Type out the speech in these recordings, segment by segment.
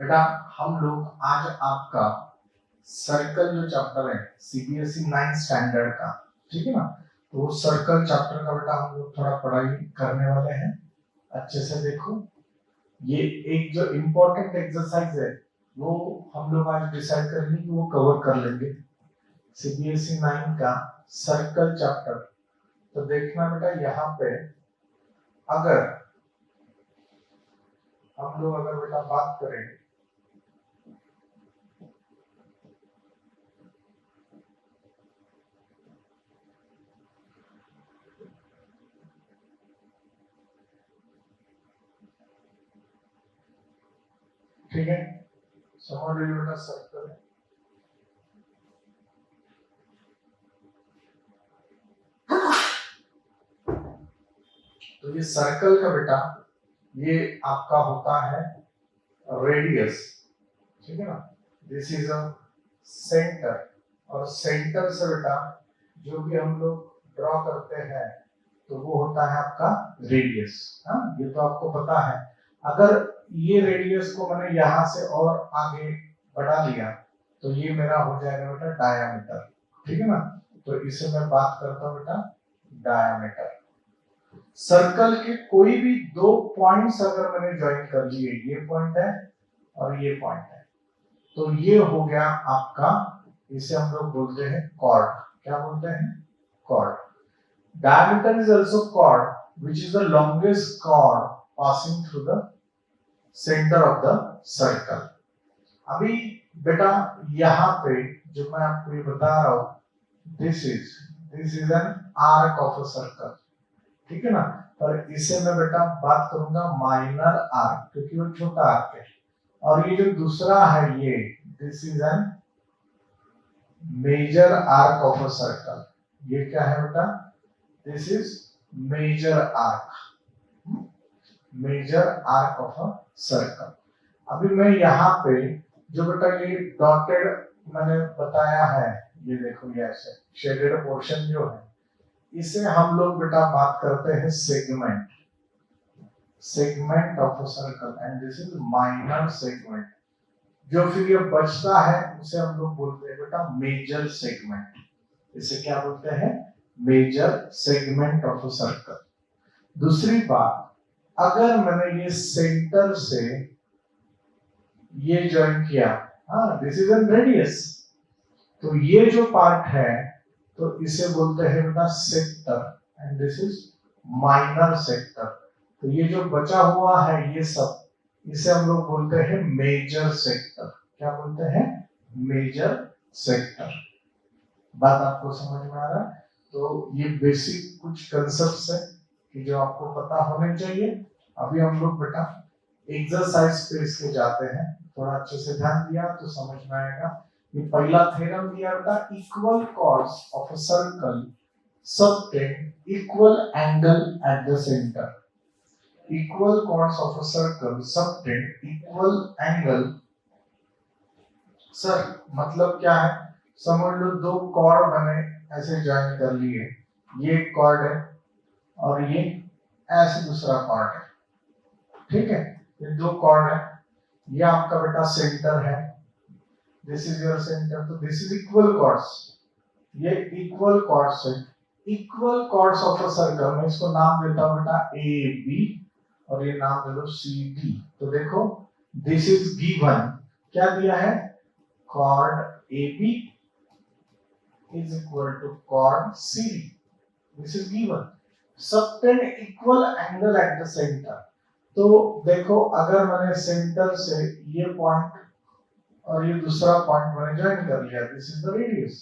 बेटा हम लोग आज आपका सर्कल जो चैप्टर है सीबीएसई 9 स्टैंडर्ड का, ठीक है ना, तो वो सर्कल चैप्टर का बेटा हम लोग थोड़ा पढ़ाई करने वाले हैं। अच्छे से देखो, ये एक जो इम्पोर्टेंट एक्सरसाइज है वो हम लोग आज डिसाइड करेंगे कि वो कवर कर लेंगे। सीबीएसई 9 का सर्कल चैप्टर, तो देखना बेटा यहाँ पे अगर हम लोग अगर बेटा बात करें ठीक है, समझ लीजिए बेटा सर्कल है। तो ये सर्कल का बेटा ये आपका होता है रेडियस, ठीक है ना, दिस इज अ सेंटर, और सेंटर से बेटा जो भी हम लोग ड्रॉ करते हैं तो वो होता है आपका रेडियस। हाँ, ये तो आपको पता है। अगर ये रेडियस को मैंने यहाँ से और आगे बढ़ा लिया तो ये मेरा हो जाएगा बेटा डायामीटर, ठीक है ना। तो इसे मैं बात करता हूँ बेटा डायामीटर। सर्कल के कोई भी दो पॉइंट्स अगर मैंने ज्वाइन कर लिए, ये पॉइंट है और ये पॉइंट है, तो ये हो गया आपका, इसे हम लोग बोलते हैं कॉर्ड। क्या बोलते हैं? Cord. Diameter is also chord, which is the longest chord passing through the center of the circle. अभी बेटा यहाँ पे जो मैं आपको ये बता रहा हूँ, this is an arc of a circle, ठीक है ना। पर इसे मैं बेटा बात करूंगा माइनर आर्क, क्योंकि वो छोटा आर्क है। और ये जो दूसरा है ये, this is an major arc of a circle. ये क्या है बेटा? This is major arc, major arc of a circle. अभी मैं यहाँ पे जो बेटा ये डॉटेड मैंने बताया है, ये देखो ये ऐसे शेडेड पोर्शन जो है, इसे हम लोग बेटा बात करते हैं segment, segment of a circle, and this is minor segment. जो फिर ये बचता है उसे हम लोग बोलते हैं बेटा मेजर सेगमेंट। इसे क्या बोलते हैं? Major segment of a circle. दूसरी बात, अगर मैंने ये सेंटर से ये ज्वाइन किया, हाँ, दिस इज एन रेडियस, तो ये जो पार्ट है तो इसे बोलते हैं बेटा sector, and this is minor sector. तो ये जो बचा हुआ है ये सब, इसे हम लोग बोलते हैं मेजर सेक्टर। क्या बोलते हैं? Major sector. बात आपको समझ में आ रहा है? तो ये बेसिक कुछ कंसेप्ट्स है कि जो आपको पता होने चाहिए। अभी हम लोग बेटा एक्सरसाइज पे इसके जाते हैं, थोड़ा अच्छे से ध्यान दिया तो समझ में आएगा। ये पहला थ्योरम दिया था, equal chords of a circle subtend equal angle at the centre. Equal chords of a circle subtend equal angle. Sir मतलब क्या है? समझ लो दो कॉर्ड मैंने ऐसे ज्वाइन कर लिए, ये एक कॉर्ड है और ये ऐसे दूसरा कॉर्ड है, ठीक है। ये दो कॉर्ड है, ये आपका बेटा सेंटर है, दिस इज योर सेंटर, तो दिस इज इक्वल कॉर्ड्स। ये इक्वल कॉर्ड्स है, equal chords of a circle. मैं इसको नाम देता हूं बेटा ए बी, और ये नाम दे दो सी डी। तो देखो दिस इज गिवन, क्या दिया है? chord AB is equal to chord CD. This is given. Subtend equal angle at the center. तो देखो अगर मैंने सेंटर से ये पॉइंट और ये दूसरा पॉइंट मैंने ज्वाइन कर लिया, दिस इज द रेडियस,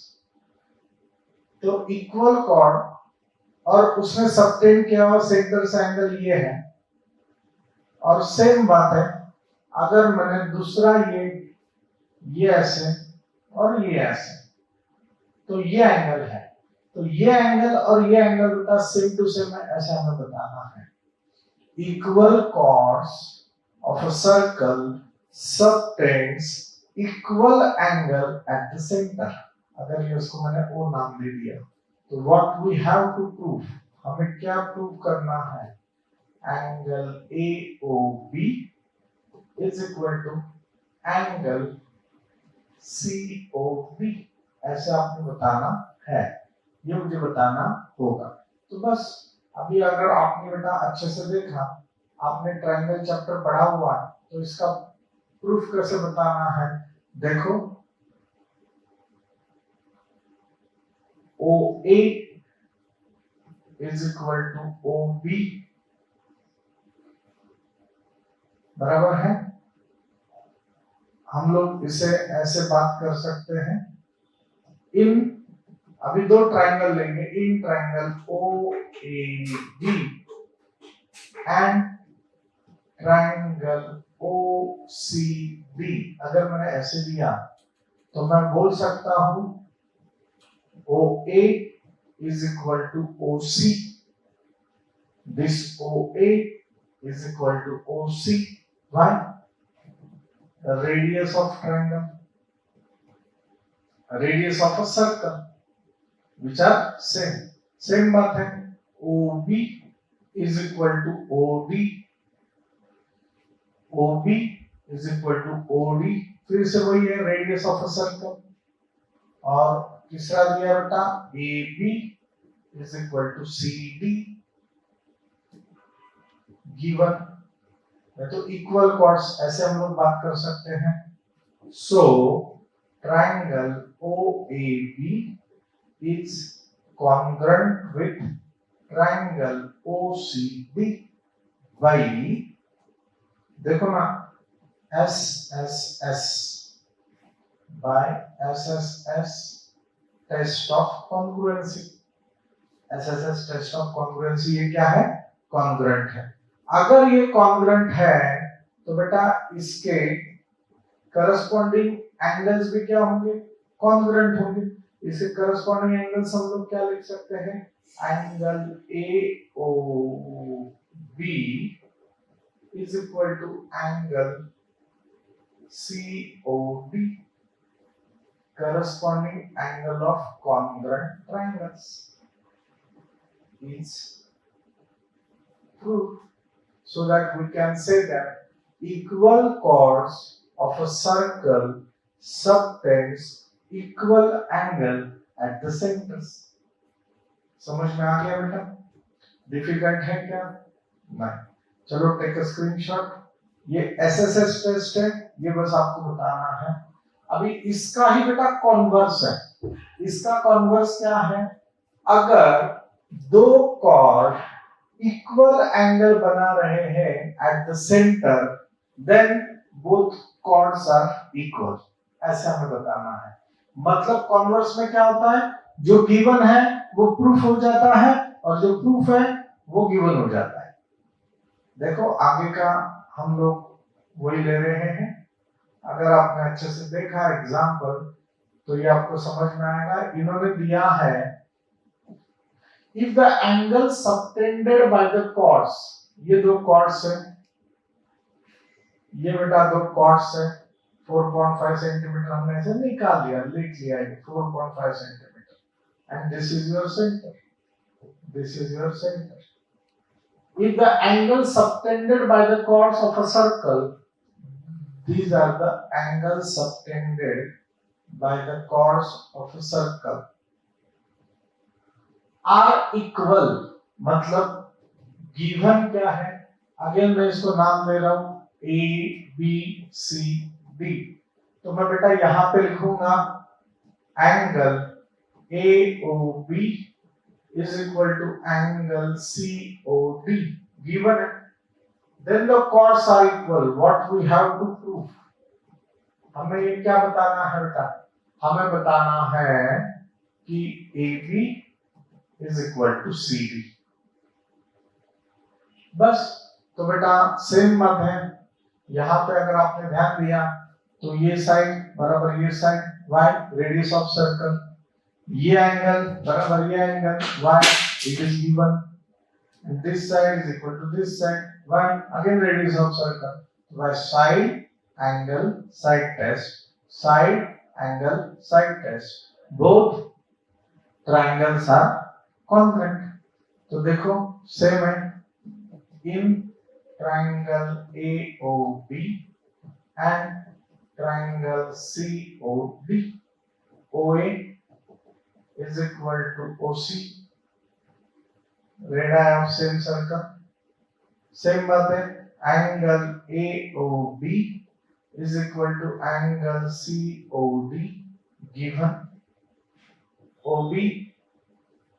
तो इक्वल कॉर्ड, और उसमें सबटेंड किया हुआ सेंटर से एंगल ये है। और सेम बात है, अगर मैंने दूसरा ये ऐसे और ये ऐसे, तो ये एंगल है, तो ये एंगल और ये एंगल बेटा सेम टू सेम है, ऐसा हमें बताना है। Equal chords of a circle subtends equal angle at the centre. अगर ये उसको मैंने ओ नाम दे दिया, तो what we have to prove, हमें क्या प्रूव करना है? Angle AOB is equal to angle COD, ऐसे आपने बताना है, ये मुझे बताना होगा। तो बस अभी अगर आपने बेटा अच्छे से देखा, आपने ट्रायंगल चैप्टर पढ़ा हुआ है, तो इसका प्रूफ कैसे बताना है, देखो OA is equal to OB बराबर है, हम लोग इसे ऐसे बात कर सकते हैं, इन अभी दो ट्रायंगल लेंगे, in triangle OAB and triangle OCB, अगर मैंने ऐसे लिया तो मैं बोल सकता हूं OA is equal to OC, this OA is equal to OC. Why? The radius of triangle, radius of a circle, which are same बात है, OB is equal to OD, OB is equal to OD, फिर से वही है radius of a circle, और तीसरा दिया बेटा AB is equal to CD, given, तो इक्वल कॉर्ड्स ऐसे हम लोग बात कर सकते हैं। So triangle OAB is congruent with triangle OCB by, देखो ना, SSS by SSS test of congruency, SSS test of congruency, ये क्या है, कॉन्ग्रुएंट है। अगर ये कॉन्ग्रुएंट है तो बेटा इसके करस्पॉन्डिंग एंगल्स भी क्या होंगे, कॉन्ग्रुएंट होंगे। इसके करस्पॉन्डिंग एंगल्स हम लोग क्या लिख सकते हैं, angle AOB is equal to angle COD, corresponding angle of congruent triangles is proved, so that we can say that equal chords of a circle subtends equal angle at the centers. समझ में आ गया बेटा, difficult है क्या, नहीं, चलो take a screenshot, ये SSS test है, ये बस आपको बताना है। अभी इसका ही बेटा कॉन्वर्स है, इसका कॉन्वर्स क्या है, अगर दो कॉर्ड इक्वल एंगल बना रहे हैं at the centre, then both chords are equal, ऐसे हमें बताना है। मतलब कॉन्वर्स में क्या होता है, जो गिवन है वो प्रूफ हो जाता है, और जो प्रूफ है वो गिवन हो जाता है। देखो आगे का हम लोग वही ले रहे हैं, अगर आपने अच्छे से देखा एग्जाम्पल तो ये आपको समझ में आएगा। इन्होंने दिया है, if the angle subtended by the chords, ये दो chords है, ये बेटा दो chords है, 4.5 सेंटीमीटर हमने ऐसे निकाल लिया, लिख लिया है 4.5 centimetre, and this is your center, this is your center. If the angle subtended by the chords of a circle, these are the angles subtended by the chords of a circle, are equal, मतलब given क्या है, again मैं इसको नाम दे रहा हूं A B C D, तो मैं बेटा यहां पे लिखूंगा angle AOB is equal to angle COD, given है, then the chords are equal, what we have to prove, हमें ये क्या बताना है बेटा, हमें बताना है कि AB is equal to CD, बस। तो बेटा सेम बात है, यहाँ पे अगर आपने ध्यान दिया तो ये साइड बराबर ये side, y radius of circle, ये एंगल बराबर ये angle, y it is given, and this side is equal to this side, y again radius of circle, y side angle side test, side angle side test, both triangles are congruent। तो देखो same है, इन triangle AOB and triangle COD, OA is equal to OC, radii of same circle. Same बात है, angle AOB is equal to angle COD given OB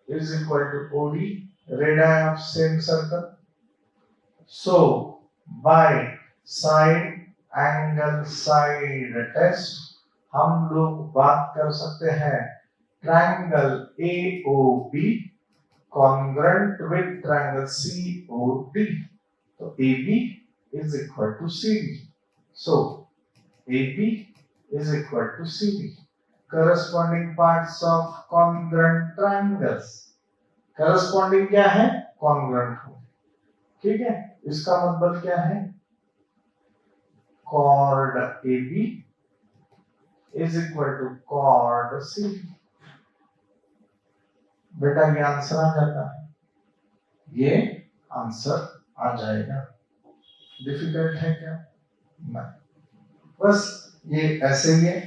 is equal to OD, radii of same circle. So by side angle side test हम लोग बात कर सकते हैं triangle AOB congruent with triangle COD. तो AB is equal to CD. So AB is equal to CD. Corresponding parts of congruent triangles. Corresponding क्या है? Congruent हो. ठीक है, इसका मतलब क्या है? Chord AB is equal to chord CD. बेटा ये आंसर आ जाता है, ये आंसर आ जाएगा। डिफिकल्ट है क्या? नहीं, बस ये ऐसे ही है।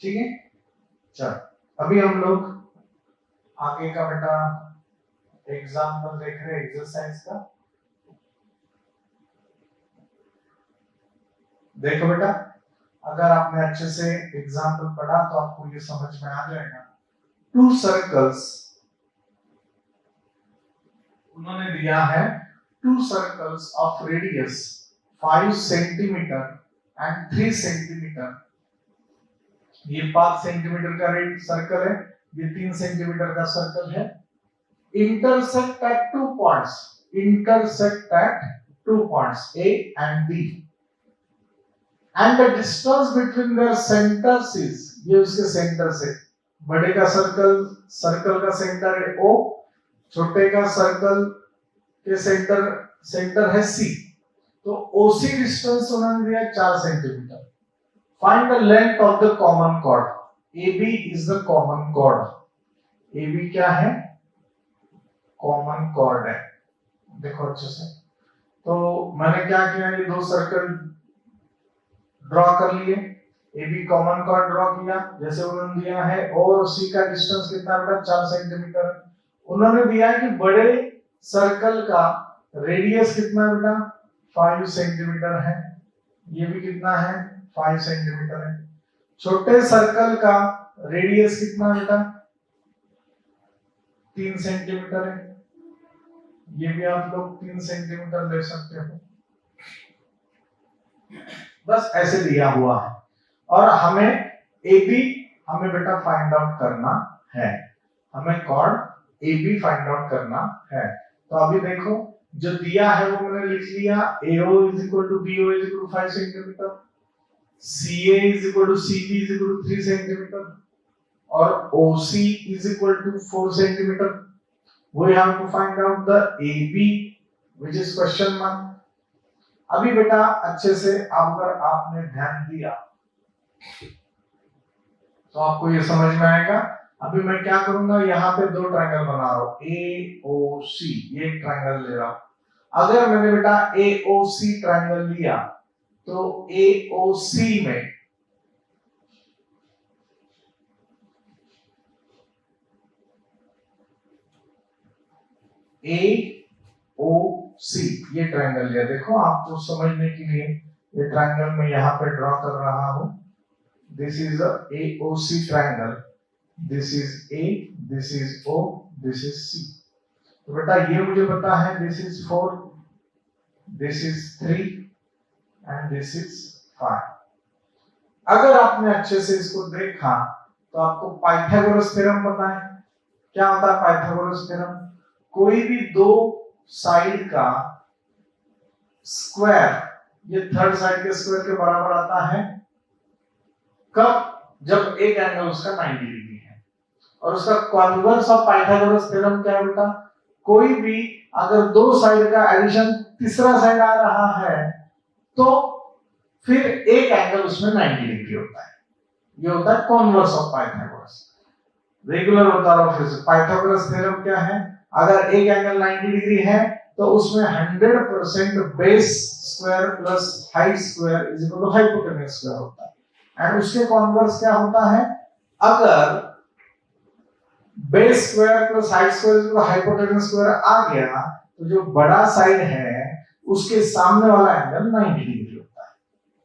ठीक है, चलो अभी हम लोग आगे का बेटा एग्जाम्पल देख रहे हैं एक्सरसाइज का। देखो बेटा, अगर आपने अच्छे से एग्जाम्पल पढ़ा तो आपको ये समझ में आ जाएगा। टू सर्कल्स उन्होंने दिया है, to circles of radius 5 centimetre and 3 centimetre. ये 5 सेंटीमीटर का सर्कल है, ये 3 सेंटीमीटर का सर्कल है। Intersect at 2 points, intersect at 2 points A and B, and the distance between their centers is, ये उसके सेंटर से, बड़े का सर्कल का सेंटर है O, छोटे का सर्कल के सेंटर है C, तो OC डिस्टेंस उन्होंने दिया 4 centimetre. Find the length of the common chord. AB is the common chord. AB क्या है? Common chord है। देखो अच्छे से, तो मैंने क्या किया, ये 2 सर्कल ड्रॉ कर लिए, AB कॉमन chord ड्रॉ किया, जैसे उन्होंने दिया है O और C का डिस्टेंस कितना बेटा? 4 सेंटीमीटर। उन्होंने दिया है कि बड़े सर्कल का रेडियस कितना बेटा? 5 सेंटीमीटर है, ये भी कितना है? 5 सेंटीमीटर है। छोटे सर्कल का रेडियस कितना बेटा? 3 सेंटीमीटर है, ये भी आप लोग 3 सेंटीमीटर ले सकते हो। बस ऐसे दिया हुआ है, और हमें AB हमें बेटा फाइंड आउट करना है, हमें कॉर्ड AB फाइंड आउट करना है। तो अभी देखो, जो दिया है वो मैंने लिख लिया, AO is equal to BO is equal to 5 centimetre, CA is equal to CB is equal to 3 centimetre, और OC is equal to 4 centimetre. We have to find out the AB, which is question mark. अभी बेटा अच्छे से अगर आपने ध्यान दिया तो आपको ये समझ में आएगा। अभी मैं क्या करूंगा, यहाँ पे 2 ट्रायंगल बना रहा हूँ, AOC, ये एक ट्रायंगल ले रहा हूँ। अगर मैंने बेटा AOC ट्रायंगल लिया तो AOC में AOC ये ट्रायंगल लिया। देखो आपको समझने के लिए ये ट्रायंगल मैं यहाँ पे ड्रॉ कर रहा हूँ। This is a AOC triangle, this is A, this is O, this is C। तो बेटा ये मुझे पता है, this is 4, this is 3 and this is 5। अगर आपने अच्छे से इसको देखा तो आपको पाइथागोरस थ्योरम पता है। क्या होता है पाइथागोरस थ्योरम? कोई भी 2 साइड का स्क्वायर, ये थर्ड साइड के स्क्वायर के बराबर आता है कब? जब एक एंगल उसका 90 डिग्री है। और उसका कॉन्वर्स ऑफ पाइथागोरस थ्योरम क्या है बेटा? कोई भी अगर 2 साइड का एडिशन तीसरा साइड आ रहा है तो फिर एक एंगल उसमें 90 डिग्री होता है, ये होता है कॉन्वर्स ऑफ पाइथागोरस। रेगुलर बता रहा हूं फिर से, पाइथागोरस थ्योरम क्या है, अगर एक एंगल 90 डिग्री है तो उसमें 100% base square plus height square is equal to hypotenuse square होता है। एंड उसके कॉन्वर्स क्या होता है, अगर base square plus height square is equal to hypotenuse square आ गया तो जो बड़ा साइड है उसके सामने वाला एंगल 90 डिग्री होता है।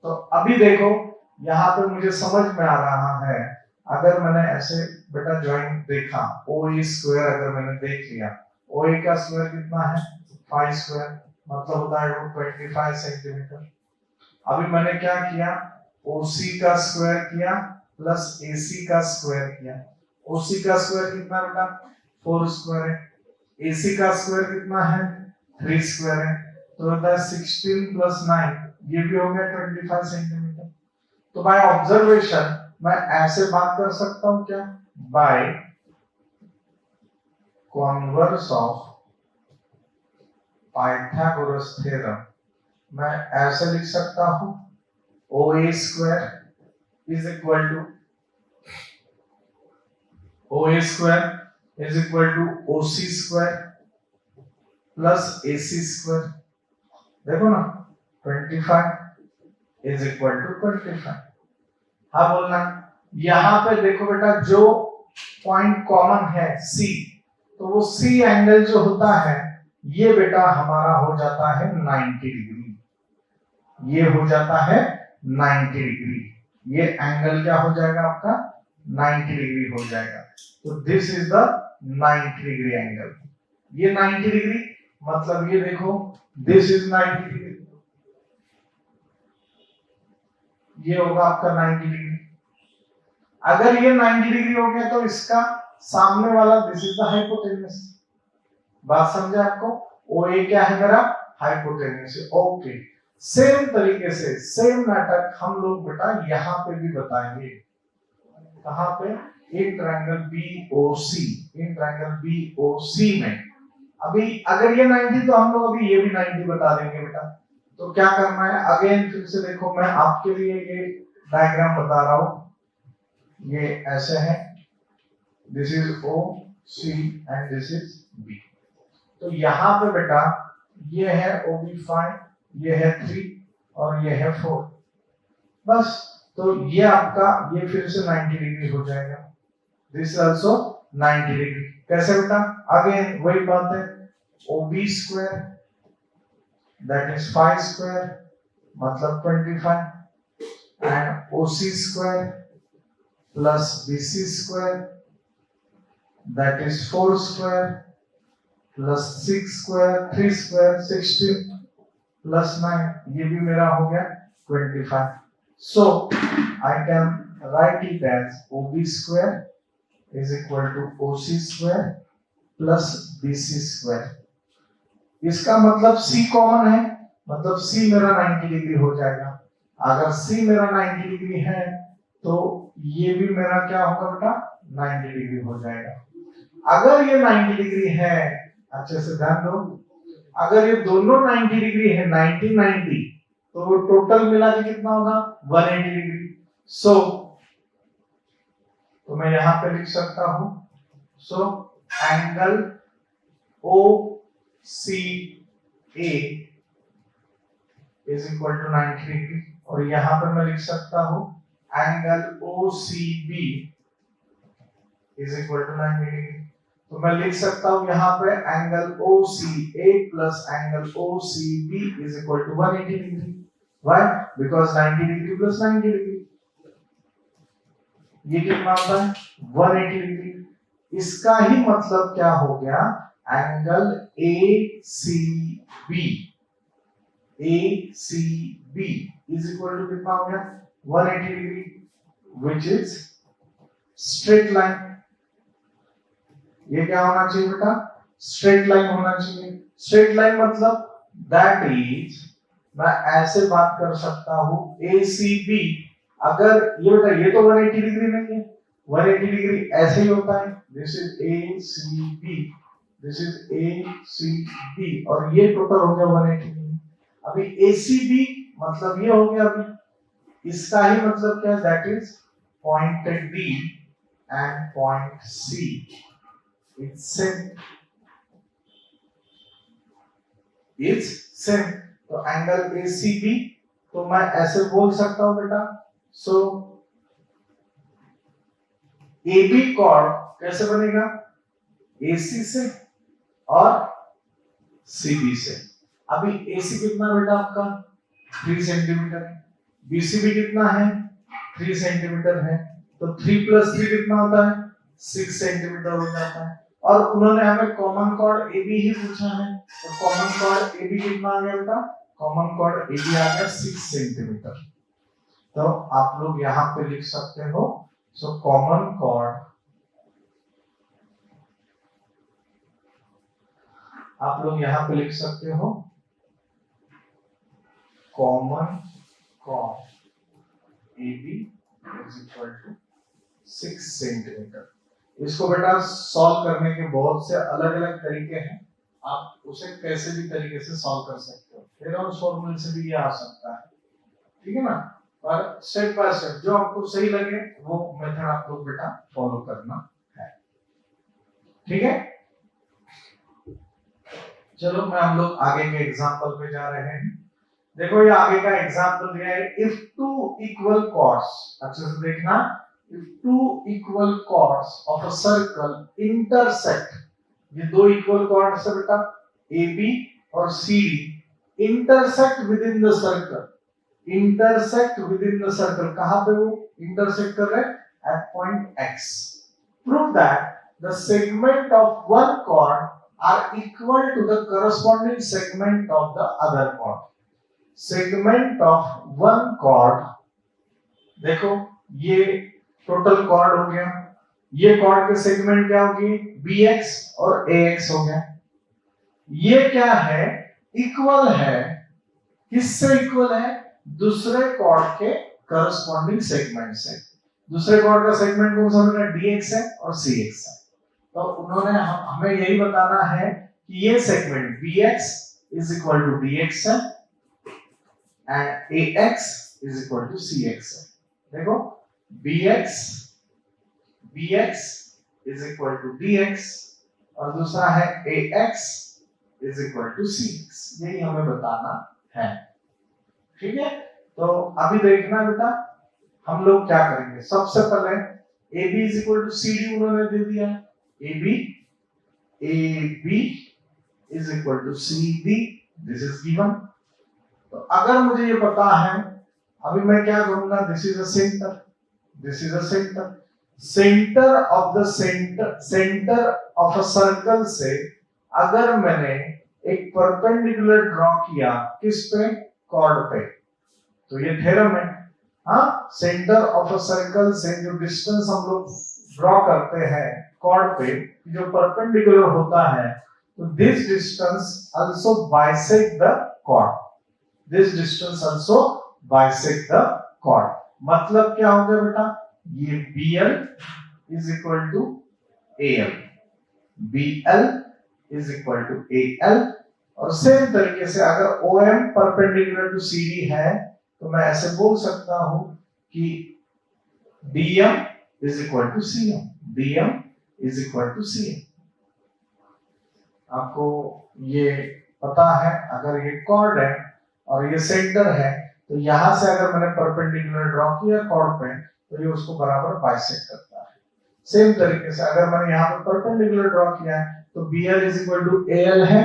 तो अभी देखो यहाँ पे मुझे समझ में आ रहा है, अगर मैंने ऐसे बेटा ज्वाइन देखा, ओ ए स्क्वायर अगर मैंने देख लिया, ओ ए का स्क्वायर कितना है 5 स्क्वायर, मतलब होता है वो 25 सेंटीमीटर। अभी मैंने क्या किया, ओसी का स्क्वायर किया प्लस एसी का स्क्वायर किया। ओसी का स्क्वायर कितना बेटा 4 स्क्वायर है, एसी का स्क्वायर कितना है 3 स्क्वायर है, तो होता है 16 प्लस 9, ये भी हो गया 25 सेंटीमीटर। तो बाय ऑब्जर्वेशन मैं ऐसे बात कर सकता हूं क्या, by converse of Pythagoras theorem मैं ऐसे लिख सकता हूं, O A square is equal to O A square is equal to O C square plus A C square. देखो ना 25 इज इक्वल टू 25। हाँ बोलना, यहां पे देखो बेटा जो पॉइंट कॉमन है सी, तो वो सी एंगल जो होता है ये बेटा हमारा हो जाता है 90 डिग्री, ये हो जाता है 90 डिग्री, ये एंगल क्या हो जाएगा आपका 90 डिग्री हो जाएगा। तो this is the 90 degree angle, ये 90 डिग्री मतलब ये देखो दिस इज 90 डिग्री, ये होगा आपका 90 डिग्री। अगर ये 90 डिग्री हो गया तो इसका सामने वाला दिस इज द हाइपोटेन्यूज। बात समझे आपको, ओ ए क्या है मेरा हाइपोटेन्यूज है। ओके, सेम तरीके से सेम नाटक हम लोग बेटा यहां पे भी बताएंगे। कहां पे, in triangle BOC, in triangle BOC में। अभी अगर ये 90 तो हम लोग अभी ये भी 90 बता देंगे बेटा। तो क्या करना है, अगेन फिर से देखो मैं आपके लिए ये डायग्राम बता रहा हूं, ये ऐसे है, this is O C and this is B. तो यहां पे बेटा ये है OB5, ये है 3 और ये है 4, बस। तो ये आपका ये फिर से 90 डिग्री हो जाएगा, दिस आल्सो 90 डिग्री। कैसे बेटा, अगेन वही बात है, OB square that is 5 square मतलब 25 and OC square plus BC square that is 4 square plus 6 square 3 square 16 plus 9, ये भी मेरा हो गया 25। So I can write it as OB square is equal to OC square plus BC square. इसका मतलब C common है, मतलब C मेरा 90 डिग्री हो जाएगा। अगर C मेरा 90 डिग्री है तो ये भी मेरा क्या होगा बेटा 90 डिग्री हो जाएगा। अगर ये 90 डिग्री है, अच्छे से ध्यान दो, अगर ये दोनों 90 डिग्री है 90 90, तो वो टोटल मिला के कितना होगा 180 डिग्री। सो तो मैं यहां पे लिख सकता हूं, so angle OCA is equal to 90 degree, और यहां पर मैं लिख सकता हूं angle OCB is equal to 90 degree. तो मैं लिख सकता हूं यहां पे angle OCA plus angle OCB is equal to 180 degree. Why? Because 90 degree plus 90 degree, ये कितना होता है 180 डिग्री। इसका ही मतलब क्या हो गया, angle ACB is equal to कितना हो गया 180 degree, which is straight line. ये क्या होना चाहिए बेटा, स्ट्रेट लाइन होना चाहिए। स्ट्रेट लाइन मतलब दैट इज, मैं ऐसे बात कर सकता हूं ACB, अगर ये बेटा ये तो 180 डिग्री नहीं है, 180 डिग्री ऐसे ही होता है, this is ACB, this is ACB, और ये टोटल हो गया 180 डिग्री। अभी ACB मतलब ये हो गया, अभी इसका ही मतलब क्या है, that is point D and point see it's same, it's same. तो एंगल एसीबी, तो मैं ऐसे बोल सकता हूं बेटा, सो AB कॉर्ड कैसे बनेगा, AC से और CB से। अभी AC कितना बेटा आपका 3 सेंटीमीटर, BCB कितना है 3 सेंटीमीटर है, तो 3 + 3 कितना होता है 6 सेंटीमीटर हो जाता है। और उन्होंने हमें कॉमन कॉर्ड AB ही पूछा है, तो कॉमन कॉर्ड AB कितना आ गया बेटा, कॉमन कॉर्ड AB आ गया 6 सेंटीमीटर। तो आप लोग यहाँ पे लिख सकते हो, सो कॉमन कॉर्ड, आप लोग यहाँ पे लिख सकते हो कॉमन कॉर्ड AB = 6 सेंटीमीटर। इसको बेटा सॉल्व करने के बहुत से अलग अलग तरीके हैं, आप उसे कैसे भी तरीके से सॉल्व कर सकते हो, हेरोल्ड्स फॉर्मूले से भी ये आ सकता है, ठीक है ना। पर स्टेप बाय स्टेप जो आपको सही लगे वो मेथड आप लोग बेटा फॉलो करना है, ठीक है। चलो मैं हम लोग आगे के एग्जांपल पे जा रहे हैं। देखो ये आगे का एग्जांपल दिया है, इफ टू इक्वल कॉर्ड्स, अच्छे से देखना, if two equal chords of a circle intersect, ये दो इक्वल कॉर्ड्स है बेटा AB और CD, intersect within the circle, intersect within the circle, कहां पे वो intersect कर रहे हैं, at point X, prove that the segment of one chord are equal to the corresponding segment of the other chord। segment of one chord, देखो ये total cord हो गया, ये कॉर्ड के सेगमेंट क्या होगी BX और AX हो गया, ये क्या है इक्वल है, किससे इक्वल है, दूसरे कॉर्ड के करस्पॉन्डिंग सेगमेंट से। दूसरे कॉर्ड का सेगमेंट कौन सा होगा, DX है और CX है। तो उन्होंने हमें यही बताना है कि ये सेगमेंट BX = DX है एंड AX = CX है। देखो BX = DX और दूसरा है AX = CX, यही हमें बताना है, ठीक है। तो अभी देखना बेटा हम लोग क्या करेंगे, सबसे पहले AB = CD उन्होंने दे दिया, AB = CD, this is given. तो अगर मुझे ये पता है, अभी मैं क्या करूंगा, this is a centre, this is a centre, centre of a circle से अगर मैंने एक परपेंडिकुलर ड्रॉ किया, किस पे, कॉर्ड पे, तो ये थ्योरम है। हाँ, सेंटर ऑफ अ सर्कल से जो डिस्टेंस हम लोग ड्रॉ करते हैं कॉर्ड पे, जो परपेंडिकुलर होता है, तो this distance also bisect the chord, this distance also bisect the chord. मतलब क्या हो गया बेटा, ये BL = AL, BL = AL, और सेम तरीके से अगर OM परपेंडिकुलर टू CD है तो मैं ऐसे बोल सकता हूं कि DM = CM, DM = CM। आपको ये पता है, अगर ये कॉर्ड है और ये सेंटर है, तो यहां से अगर मैंने परपेंडिकुलर ड्रॉ किया कॉर्ड पे, तो ये उसको बराबर बाइसेक्ट करता है। सेम तरीके से अगर मैंने यहाँ पे परपेंडिकुलर ड्रॉ किया है, तो BL = AL है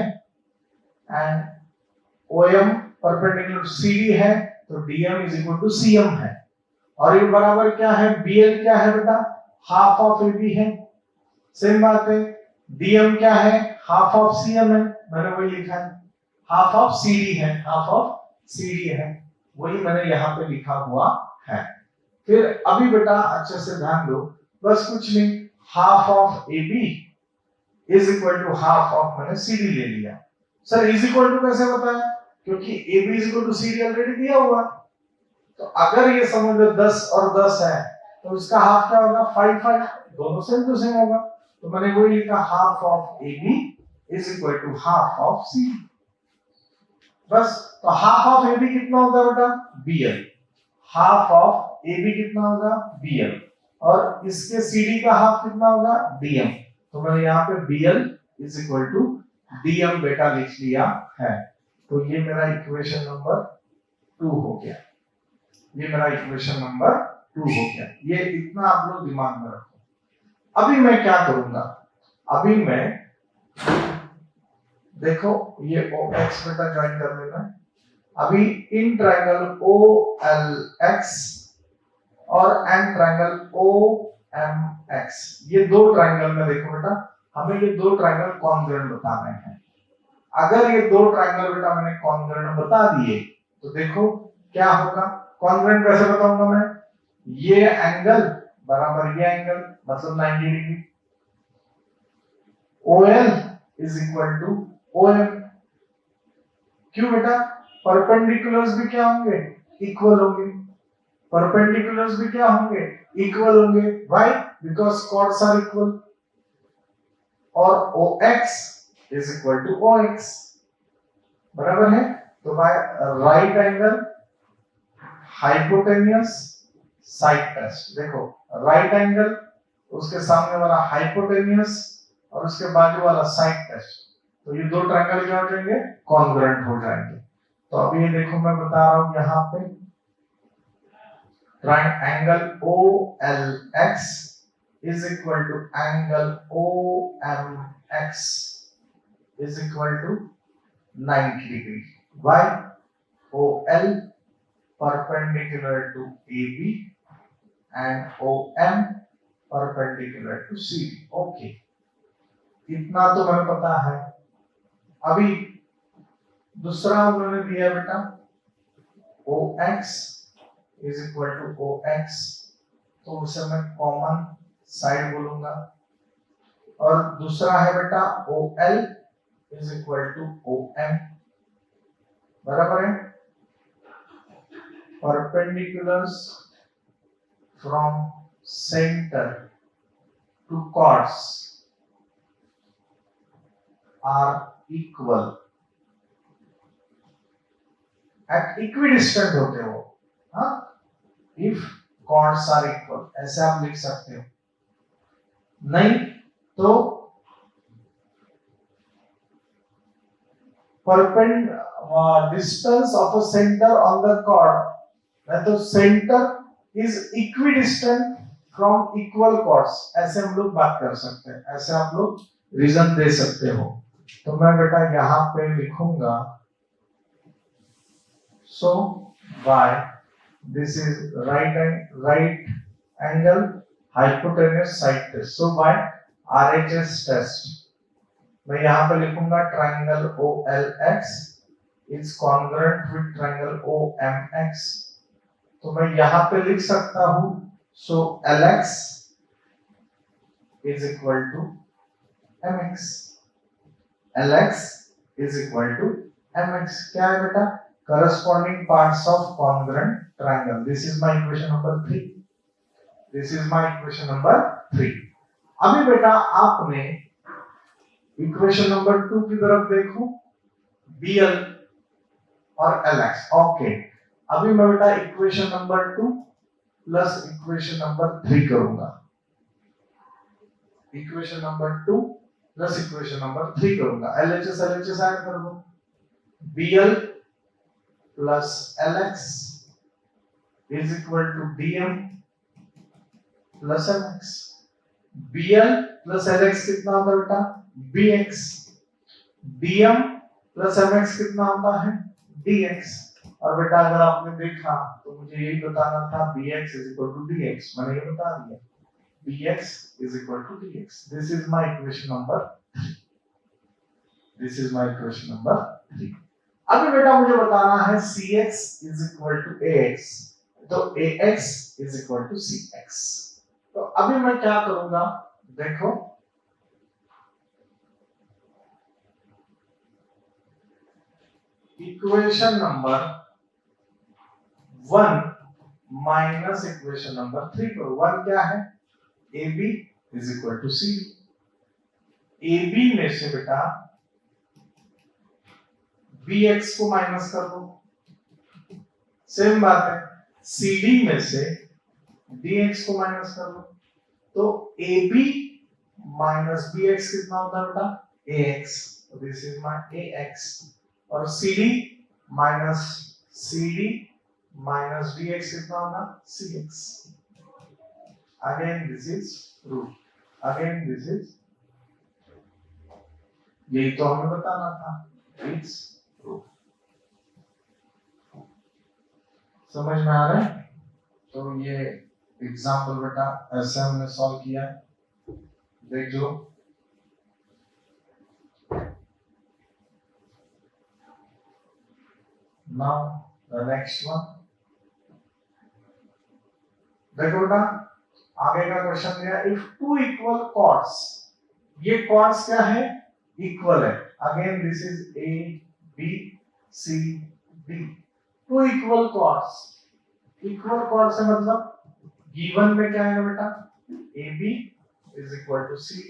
and OM perpendicular to CD है, तो DM = CM है। और ये बराबर क्या है, BL क्या है बेटा, हाफ ऑफ AB है, सेम बात है। DM क्या है, हाफ ऑफ CM है, मैंने वही लिखा है। हाफ ऑफ CD है, हाफ ऑफ CD है, वही मैंने यहाँ पे लिखा हुआ है। फिर अभी बेटा अच्छे से ध्यान दो, बस कुछ नहीं, half of AB = half of, मैंने CD ले लिया। सर = कैसे बताया, क्योंकि AB = CD ऑलरेडी दिया हुआ, तो अगर ये समझ लो 10 और 10 है, तो इसका हाफ क्या होगा, 5, दोनों सेम टू सेम होगा, तो मैंने वही लिखा, half of AB = half of CD। बस, तो हाफ ऑफ AB कितना होता है बेटा, BL, half of A B कितना होगा BL, और इसके CD का हाफ कितना होगा DM। तो मैंने यहाँ पे BL is equal to DM बेटा लिख लिया है। तो ये मेरा इक्वेशन नंबर 2 हो गया, ये मेरा इक्वेशन नंबर 2 हो गया। ये इतना आप लोग दिमाग में रखो। अभी मैं क्या करूंगा, अभी मैं देखो ये OX बेटा ज्वाइन कर लेना। अभी इन ट्रायंगल OLX और एन ट्रायंगल OMX, ये दो ट्रायंगल में देखो बेटा, हमें ये दो ट्रायंगल कॉन्ग्रुएंट बताने हैं। अगर ये दो ट्रायंगल बेटा मैंने कॉन्ग्रुएंट बता दिए तो देखो क्या होगा। कॉन्ग्रुएंट कैसे बताऊंगा मैं, ये एंगल बराबर ये एंगल मतलब 90 degree, OL is equal to OM। क्यों बेटा, परपेंडिकुलर्स भी क्या होंगे इक्वल होंगे, परपेंडिकुलर्स भी क्या होंगे इक्वल होंगे। Why, because chords are equal. और OX is equal to OX बराबर है। तो by right angle hypotenuse side test, देखो राइट एंगल उसके सामने वाला हाइपोटेन्यूस और उसके बाजू वाला साइड टेस्ट, तो ये दो ट्रायंगल क्या हो जाएंगे कॉन्ग्रुएंट हो जाएंगे। तो अभी ये देखो मैं बता रहा हूं यहाँ पे angle OLX is equal to angle OMX is equal to 90 degree. Why? OL perpendicular to AB and OM perpendicular to CD. Okay, इतना तो हमें पता है। अभी दूसरा उन्होंने दिया बेटा OX is equal to OX, तो उसे मैं कॉमन साइड बोलूंगा। और दूसरा है बेटा OL is equal to OM बराबर है। Perpendiculars from center to chords are equal at equidistant होते हो, हाँ, if chords are equal ऐसे आप लिख सकते हो। नहीं तो distance of a center on the chord, नहीं तो center is equidistant from equal chords, ऐसे हम लोग बात कर सकते हैं, ऐसे आप लोग रीजन दे सकते हो। तो मैं बेटा यहाँ पे लिखूंगा so by this is right angle hypotenuse side test, so by RHS test मैं यहाँ पे लिखूंगा triangle OLX is congruent with triangle OMX, तो मैं यहाँ पे लिख सकता हूँ so LX is equal to MX, LX is equal to MX। क्या है बेटा, corresponding parts of congruent triangle। This is my equation number 3, this is my equation number 3। अभी बेटा आपने इक्वेशन नंबर 2 की तरफ देखो, BL और LX। ओके, अभी मैं बेटा equation number 2 plus equation number 3 करूंगा, equation number 2 plus equation number 3 करूंगा। LHS LHS ऐड कर दो, BL plus LX is equal to DM plus MX। BL plus LX कितना होता है बेटा BX, DM प्लस MX कितना होता है DX। और बेटा अगर आपने देखा तो मुझे यही बताना था BX is equal to DX, मैंने ये बता दिया BX is equal to DX। This is my equation number 3, this is my equation number 3। अभी बेटा मुझे बताना है CX is equal to AX, तो AX is equal to CX। तो अभी मैं क्या करूंगा, देखो equation number 1 minus equation number 3 करो। 1 क्या है, AB is equal to CD। AB में से बेटा BX को माइनस कर दो, सेम बात है। CD में से dx को माइनस कर लो, तो AB माइनस bx कितना होता है बेटा? ax, this is my ax, और CD माइनस dx कितना होगा? cx. Again this is proof. Again this is, यही तो हमें बताना था. It's proof. समझ में आ रहा है? तो ये एग्जाम्पल बेटा ऐसे हमने सॉल्व किया. देख लो. Now the next one. देखो बेटा, आगे का क्वेश्चन दिया, इफ टू इक्वल कॉर्ड्स, ये कॉर्ड्स क्या है? इक्वल है. Again this is A B C D, two equal chords. Equal chord से मतलब गिवन में क्या है बेटा? A B is equal to C.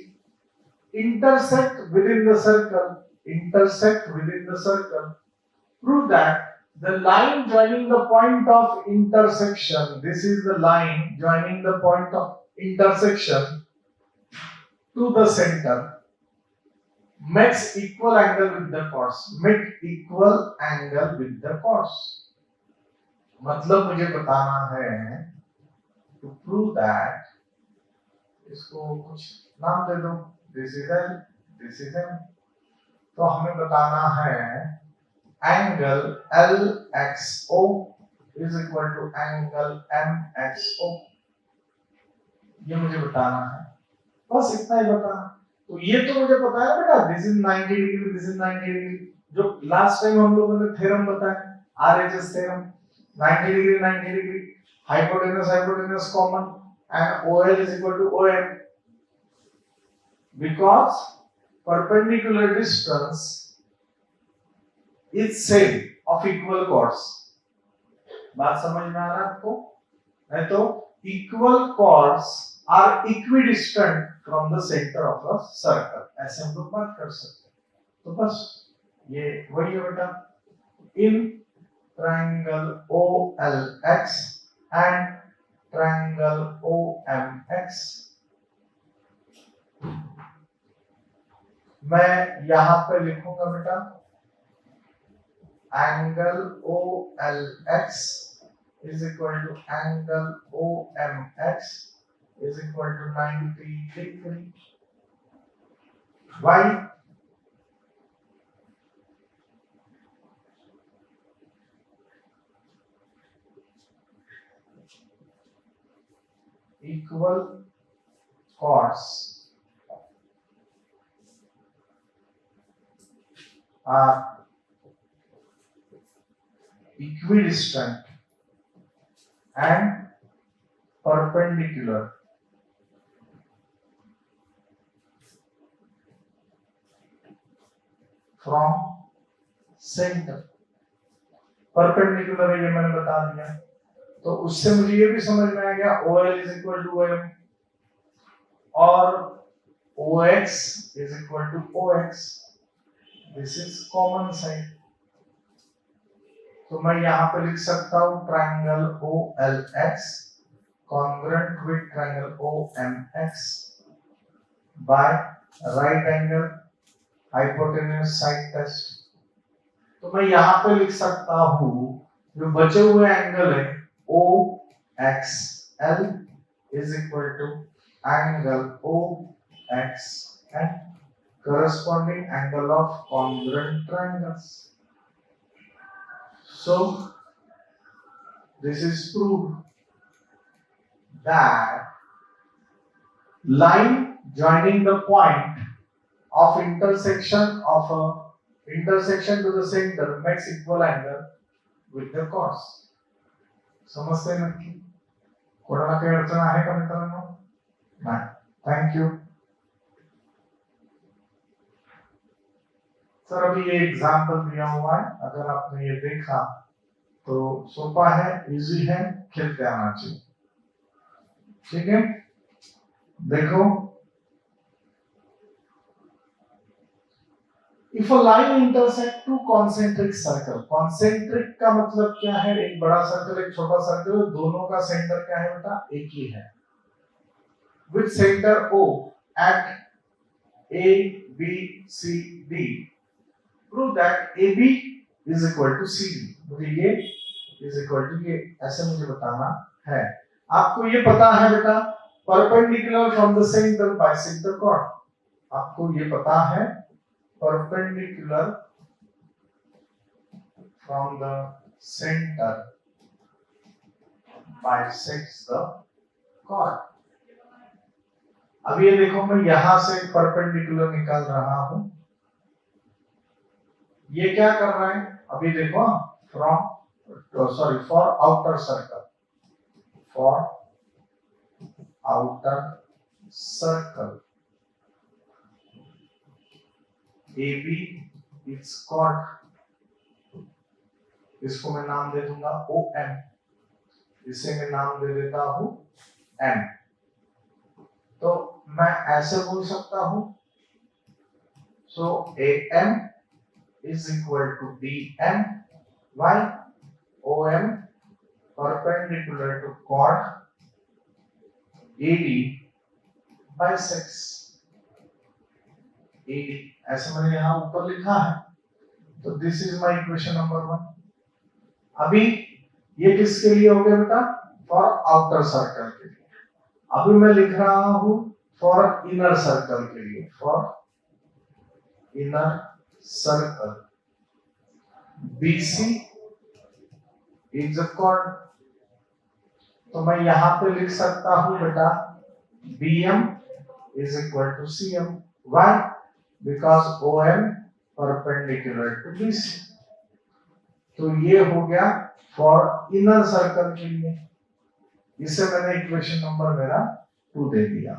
intersect within the circle, intersect within the circle. Prove that the line joining the point of intersection, this is the line joining the point of intersection to the center, makes equal angle with the chords. Make equal angle with the chords. मतलब मुझे बताना है, to prove that, इसको कुछ नाम दे दो. This is L, this is M. तो हमें बताना है angle LXO is equal to angle MXO. ये मुझे बताना है, बस इतना ही बताना. तो ये तो मुझे पता है बेटा, this is 90 degree, this is 90 degree. जो लास्ट टाइम हम लोगों ने थ्योरम बताया, RHS theorem, 90 degree 90 degree, hypotenuse common, and OL is equal to OM. Because perpendicular distance is same of equal chords. बात समझ में आ रहा है आपको? नहीं तो equal chords are equidistant from the center of a circle. ऐसे हम लोग बात कर सकते हैं. तो बस ये वही है बेटा. In triangle OLX and triangle OMX, मैं यहां पे लिखूंगा बेटा angle OLX is equal to angle OMX is equal to 90 degree. Why? Equal chords are equidistant and perpendicular from center. Perpendicular है, ये मैंने बता दिया. तो उससे मुझे ये भी समझ में आ गया OL is equal to OM और OX is equal to OX. This is common side. तो मैं यहाँ पे लिख सकता हूँ triangle OLX congruent with triangle OMX by right angle hypotenuse side test. तो मैं यहाँ पे लिख सकता हूँ जो बचे हुए एंगल है OXL is equal to angle OXN corresponding angle of congruent triangles. So this is proved that line joining the point of intersection to the center makes equal angle with the chords. समजते हैं नक्की? कोणाला काही अडचण आहे का मित्रांनो? नाही. Thank you. सर अभी ये एग्जाम्पल दिया हुआ है, अगर आपने ये देखा तो सोपा है, इजी है, खेलते आना चाहिए. ठीक है, देखो if a line intersect to concentric circle, concentric का मतलब क्या है, एक बड़ा सर्कल एक छोटा सर्कल, दोनों का सेंटर क्या है बेटा, एक ही है, with centre O at A B C D, prove that AB is equal to CD, मुझे ये is equal to ये ऐसे मुझे बताना है। आपको ये पता है बेटा perpendicular from the centre bisect the chord, आपको ये पता है perpendicular from the center bisects the chord। अब ये देखो मैं यहां से परपेंडिकुलर निकाल रहा हूं, ये क्या कर रहा है, अभी देखो for outer circle, for outer circle AB it's chord, इसको मैं नाम दे दूंगा OM, इसे मैं नाम दे देता हूं M। तो मैं ऐसे बोल सकता हूं, सो AM is equal to DM, why OM perpendicular to chord AD bisects AD, ऐसे मैंने यहां ऊपर लिखा है, तो this is my equation number 1। अभी ये किसके लिए हो गया बेटा, फॉर आउटर सर्कल के लिए। अभी मैं लिख रहा हूं फॉर इनर सर्कल के लिए, for inner circle BC is a cord, तो मैं यहां पे लिख सकता हूं बेटा BM is equal to CM, why because OM perpendicular to BC। तो ये हो गया फॉर इनर सर्कल के लिए, इसे मैंने इक्वेशन नंबर मेरा 2 दे दिया।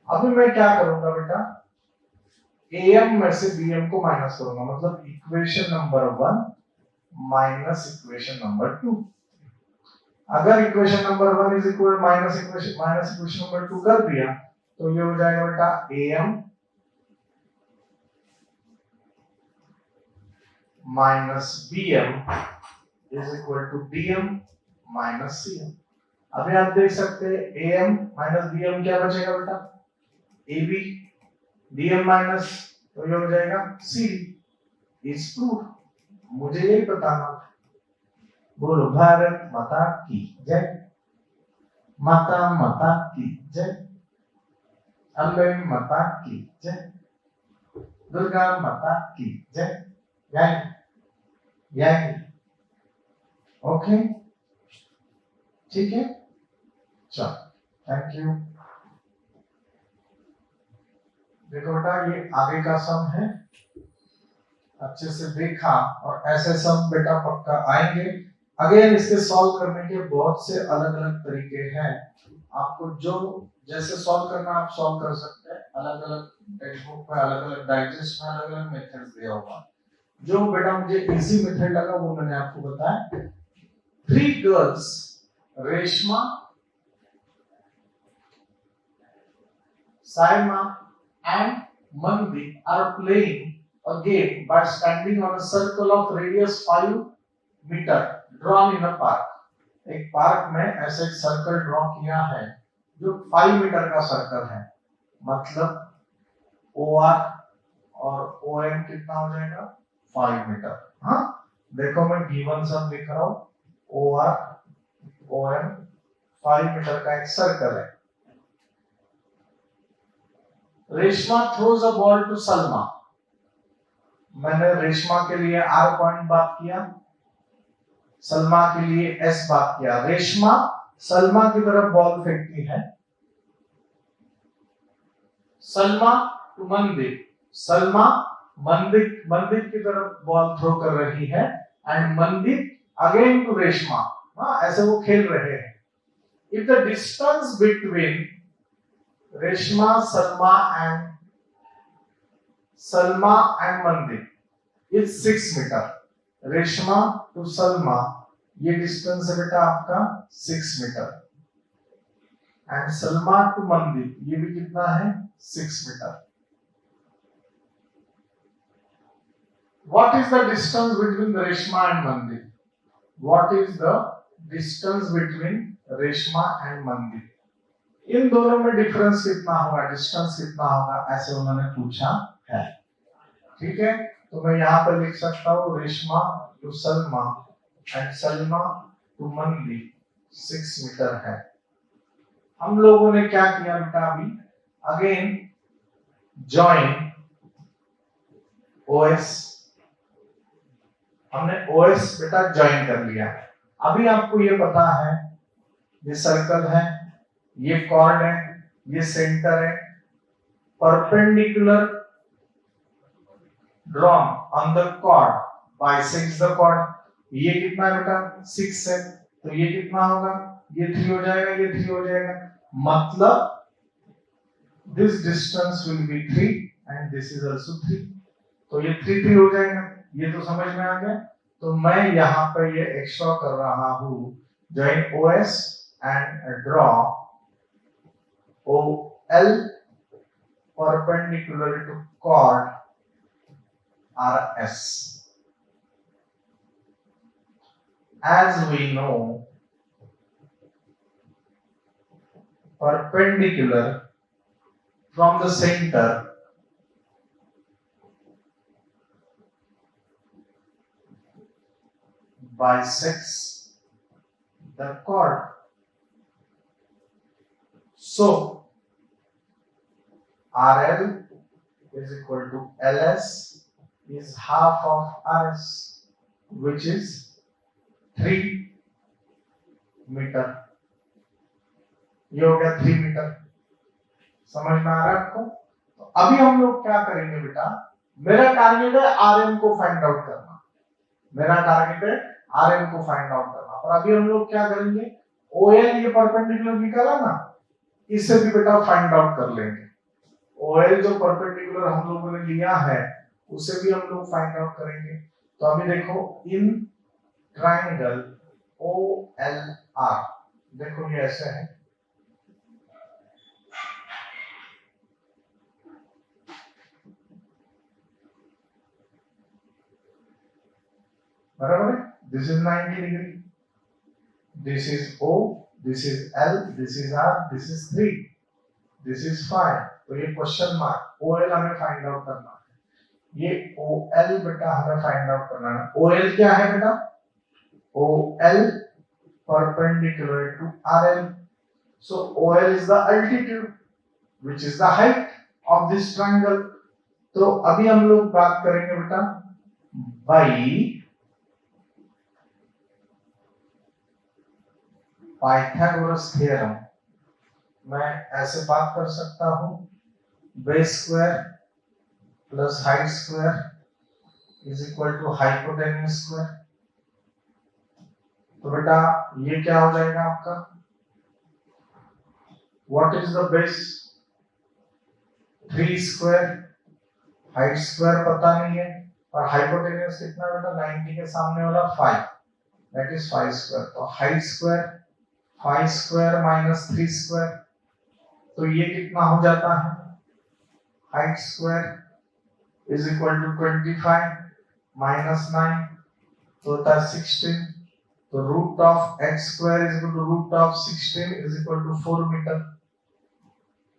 अभी मैं क्या करूंगा बेटा, AM में से BM को माइनस करूंगा, मतलब equation number 1 minus equation number 2। अगर equation number 1 is equal minus equation number 2 कर दिया तो ये हो जाएगा बेटा AM minus BM is equal to DM minus CM। अभी आप देख सकते हैं AM माइनस BM क्या बचेगा बेटा, AB, DM माइनस, तो ये हो जाएगा CD इज प्रूफ। मुझे यही बताना, बोलो भारत माता की जय, माता माता की जय, अम्बे माता की जय, दुर्गा माता की जय, जय। ओके ठीक है, चलो थैंक यू। देखो बेटा ये आगे का सम है, अच्छे से देखा, और ऐसे सम बेटा पक्का आएंगे। अगेन इसके सॉल्व करने के बहुत से अलग अलग तरीके हैं, आपको जो जैसे सॉल्व करना आप सॉल्व कर सकते हैं, अलग अलग टेक्स्ट बुक में अलग अलग डाइजेस्ट में अलग अलग मेथड दिया होगा। जो बेटा मुझे इजी मेथड लगा वो मैंने आपको बताया। 3 girls Reshma, Saima and Mandeep are playing a game by standing on a circle of radius 5 meter drawn in a park। एक पार्क में ऐसे एक सर्कल ड्रॉ किया है जो 5 मीटर का सर्कल है, मतलब OR और OM कितना हो जाएगा 5 मीटर। हाँ देखो मैं गिवन सब लिख रहा हूँ, OR OM 5 मीटर का एक सर्कल है। Reshma throws a ball to Salma, मैंने रेशमा के लिए R पॉइंट बात किया, सलमा के लिए S बात किया। रेशमा सलमा की तरफ बॉल फेंकती है, सलमा टू मनदीप, सलमा मनदीप की तरफ बॉल थ्रो कर रही है, and Mandeep again to Reshma. हाँ ऐसे वो खेल रहे हैं। If the distance between Reshma Salma and Mandeep is 6 metre, Reshma to Salma ये डिस्टेंस है बेटा आपका 6 metre, and Salma to Mandeep ये भी कितना है 6 metre. What is the distance between Reshma and Mandir? What is the distance between Reshma and Mandir? इन दोनों में डिफरेंस कितना होगा, डिस्टेंस कितना होगा, ऐसे उन्होंने पूछा है। ठीक है, तो मैं यहाँ पर लिख सकता हूँ Reshma to Salma and Salma to Mandeep 6 metre है। हम लोगों ने क्या किया बेटा, अभी अगेन जॉइन ओएस, हमने ओएस बेटा ज्वाइन कर लिया। अभी आपको ये पता है ये सर्कल है, ये कॉर्ड है, ये सेंटर है, perpendicular drawn on the chord bisects the chord. ये कितना है बेटा 6 है, तो ये कितना होगा, ये 3 हो जाएगा, ये 3 हो जाएगा, मतलब this distance will be 3 and this is also 3, तो ये 3 3 हो जाएगा। ये तो समझ में आ गया। तो मैं यहाँ पर ये एक्स्ट्रा कर रहा हूँ, join OS and draw OL perpendicular to chord RS. As we know, perpendicular from the center bisects the chord. So RL is equal to LS is half of RS, which is 3 metre. ये हो गया 3 metre. समझ में आ रहा है आपको? तो अभी हम लोग क्या करेंगे बेटा, मेरा टारगेट है आरएम को फाइंड आउट करना, मेरा टारगेट है आरएम को फाइंड आउट करना। और अभी हम लोग क्या करेंगे, ओएल ये परपेंडिकुलर निकाला ना, इससे भी बेटा फाइंड आउट कर लेंगे। ओएल जो परपेंडिकुलर हम लोगों ने लिया है उसे भी हम लोग फाइंड आउट करेंगे। तो अभी देखो इन ट्राइंगल OLR, देखो ये ऐसे है, बराबर है, this is 90 degree, this is O, this is L, this is R, this is 3, this is 5, तो ये क्वेश्चन मार्क OL हमें फाइंड आउट करना है। ये OL बेटा हमें फाइंड आउट करना है। OL क्या है बेटा, OL perpendicular to RL, so OL is the altitude which is the height of this triangle। तो अभी हम लोग बात करेंगे बेटा बाई पाइथागोरस थ्योरम। मैं ऐसे बात कर सकता हूं, base square plus height square is equal to hypotenuse square. तो बेटा ये क्या हो जाएगा आपका, what is the base, 3 square, height square पता नहीं है, और हाइपोटेन्यूज कितना बेटा 90 के सामने वाला 5, दैट इज 5 स्क्वायर। तो height square 5 square minus 3 square, तो ये कितना हो जाता है, height square is equal to 25 minus 9 तो होता है 16, तो root of x square is equal to root of 16 is equal to 4 meter.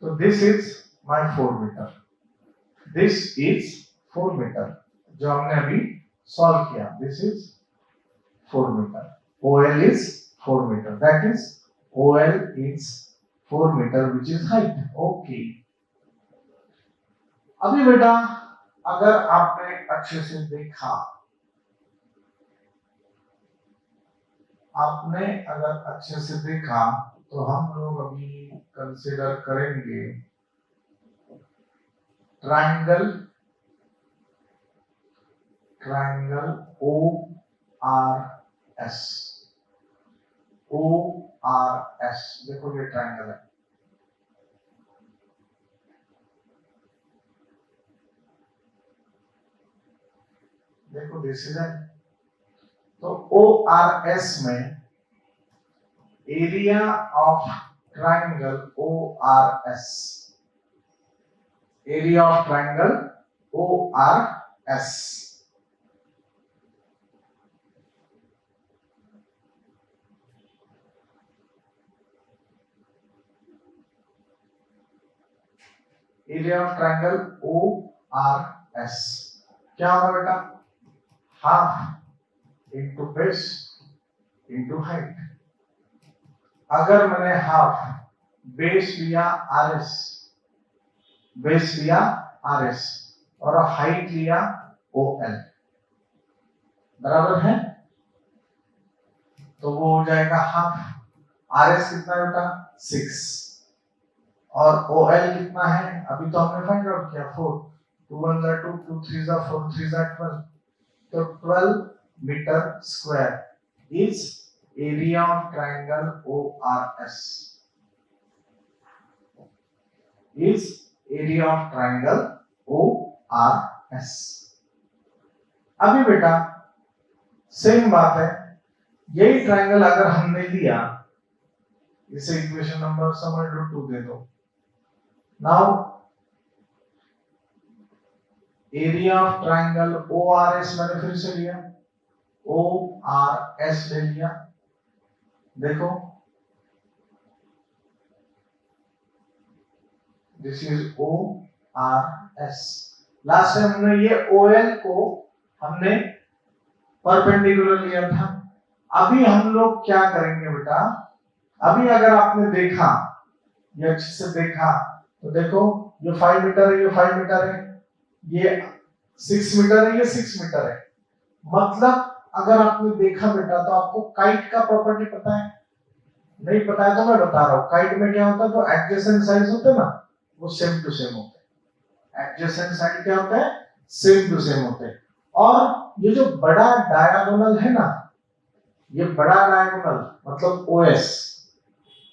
तो this is my 4 meter, this is 4 meter जो हमने अभी सॉल्व किया, this is 4 meter. OL is 4 meter, that is OL is 4 meter which is height। Okay, अभी बेटा अगर आपने अच्छे से देखा, आपने अगर अच्छे से देखा तो हम लोग अभी कंसीडर करेंगे ट्रायंगल, ट्रायंगल ORS, ORS, देखो ये ट्रायंगल है, देखो दिस इज एन, तो ORS में area of triangle ORS, area of triangle ORS area of triangle O R S क्या होगा बेटा, half into base into height. अगर मैंने हाफ बेस लिया आर एस, बेस लिया आर एस और हाइट लिया ओ एल, बराबर है, तो वो हो जाएगा हाफ। आर एस कितना है बेटा 6 और ओ एल कितना है, अभी तो हमने फाइंड आउट किया 4, 2 1 2 2 3 4 3 12, तो 12 metre square is area of triangle O R S, is area of triangle O R S. अभी बेटा सेम बात है, यही ट्रायंगल अगर हमने लिया, इसे इक्वेशन नंबर समझ लो 2 दे दो। Now area of triangle O R S मैंने फिर से लिया, ओ आर एस ले लिया, देखो this is O R S. Last time हमने ये ओ एल को हमने परपेंडिकुलर लिया था। अभी हम लोग क्या करेंगे बेटा, अभी अगर आपने देखा, ये अच्छे से देखा, तो देखो ये 5 मीटर है, ये 5 मीटर है, ये 6 मीटर है, ये 6 मीटर है। मतलब अगर आपने देखा बेटा, तो आपको काइट का प्रॉपर्टी पता है? नहीं पता है तो मैं बता रहा हूँ। काइट में क्या होता है, जो एडजेसेंट साइड्स होते हैं ना, वो सेम टू सेम होते हैं। एडजेसेंट साइड क्या होते हैं, सेम टू सेम होते हैं। और ये जो बड़ा डायगोनल है ना, ये बड़ा डायगोनल मतलब ओएस,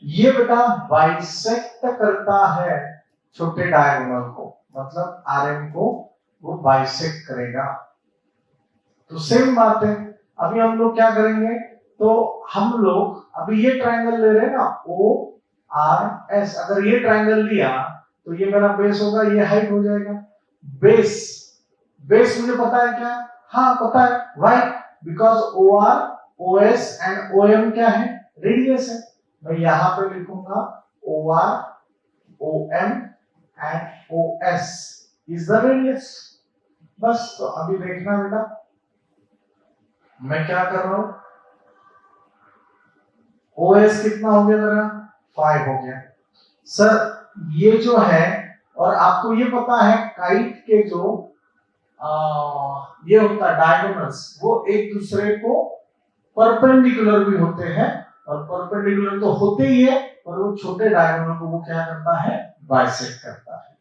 ये बेटा बाइसेक्ट करता है छोटे डायगोनल को, मतलब आरएम को वो बाइसेक्ट करेगा। तो सेम बात है, अभी हम लोग क्या करेंगे, तो हम लोग अभी ये ट्रायंगल ले रहे हैं ना ओ आर एस, अगर ये ट्रायंगल लिया तो ये मेरा बेस होगा, ये हाइट हो जाएगा। बेस, बेस मुझे पता है क्या, हाँ पता है, why, because O R O S and O M क्या है, रेडियस है। मैं यहां पे लिखूंगा O R O M and O S is the radius. बस तो अभी देखना बेटा, मैं क्या कर रहा हूं, ओएस कितना हो गया मेरा 5 हो गया सर। ये जो है, और आपको ये पता है काइट के जो ये होता है डायगोनल्स, वो एक दूसरे को परपेंडिकुलर भी होते हैं, और परपेंडिकुलर तो होते ही है, पर वो छोटे डायगोनल को वो क्या करता है, बाइसेक्ट करता है।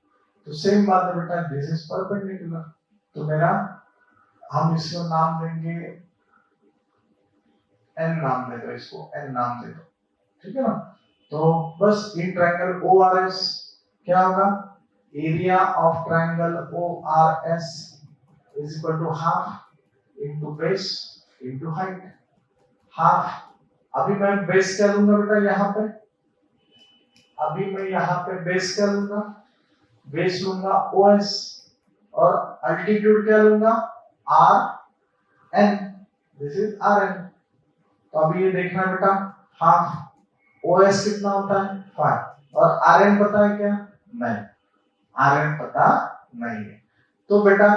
तो सेम बात है बेटा, दिस इज परपेंडिकुलर, तो मेरा हम इसको नाम देंगे एन, नाम दे दो इसको, एन नाम दे दो, ठीक है ना। तो बस in triangle O R S क्या होगा, area of triangle O R S is equal to half into base into height. Half, अभी मैं बेस क्या लूंगा बेटा यहाँ पे, अभी मैं यहाँ पे बेस क्या लूंगा, बेस लूंगा ओ एस, और अल्टीट्यूड क्या लूंगा R N, this is R N. तो अभी ये देखना बेटा, हाफ ओएस कितना होता है 5, और आर एन पता है क्या, नहीं, आर एन पता नहीं है। तो बेटा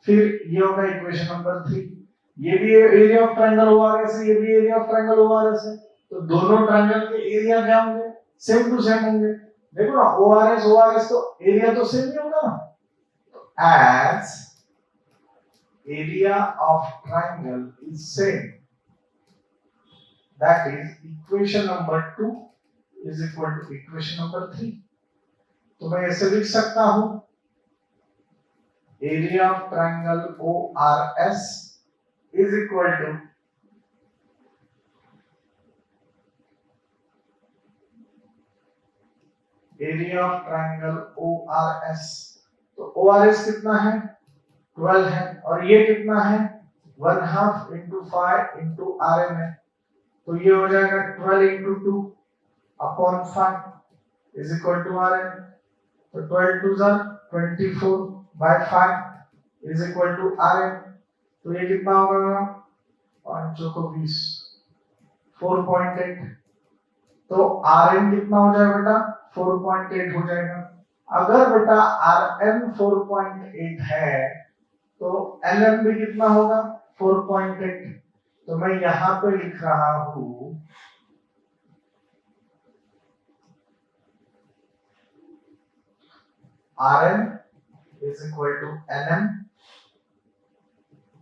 फिर ये होगा इक्वेशन नंबर 3, ये भी area of triangle O R S है, ये भी area of triangle O R S है, तो दोनों ट्रायंगल के एरिया क्या होंगे, सेम टू सेम होंगे। देखो ना ओ आर एस तो एरिया तो सेम ही होगा ना, तो as area of triangle is same, that is equation number 2 is equal to equation number 3। तो मैं ऐसे लिख सकता हूं, area of triangle O R S is equal to area of triangle O R S. तो ओ आर एस कितना है 12 है, और ये कितना है 1/2 इंटू 5 इंटू आर एन है, तो ये हो जाएगा 12 into 2 upon 5 is equal to R N. तो 12 2 जार 24 by 5 is equal to R N. तो ये कितना होगा 5 को 20 4.8। तो आर एन कितना हो जाएगा बेटा 4.8 हो जाएगा। अगर बेटा Rn 4.8 है तो Ln भी कितना होगा 4.8। तो मैं यहां पे लिख रहा हूं Rn is equal to Ln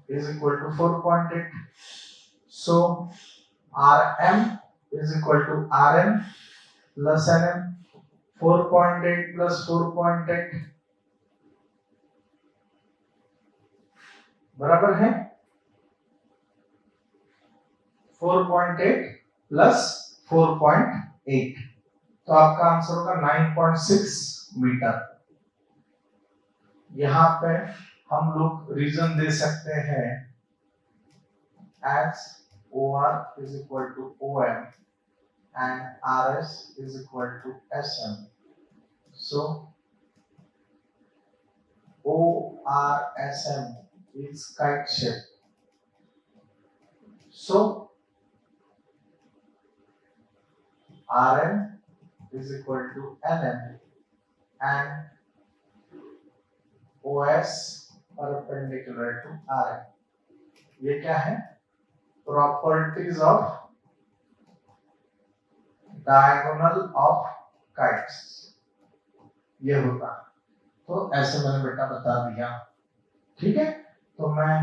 is equal to 4.8. So Rm is equal to Rn plus Ln। 4.8 plus 4.8 बराबर है 4.8 प्लस 4.8, तो आपका आंसर होगा 9.6 मीटर। यहां पे हम लोग रीजन दे सकते हैं as OR is equal to OM and RS is equal to SM. So ORSM is kite shape. So Rn is equal to Ln and OS perpendicular to Rn. ये क्या है? Properties of diagonal of kites ये होगा। तो ऐसे मैंने बेटा बता दिया, ठीक है। तो मैं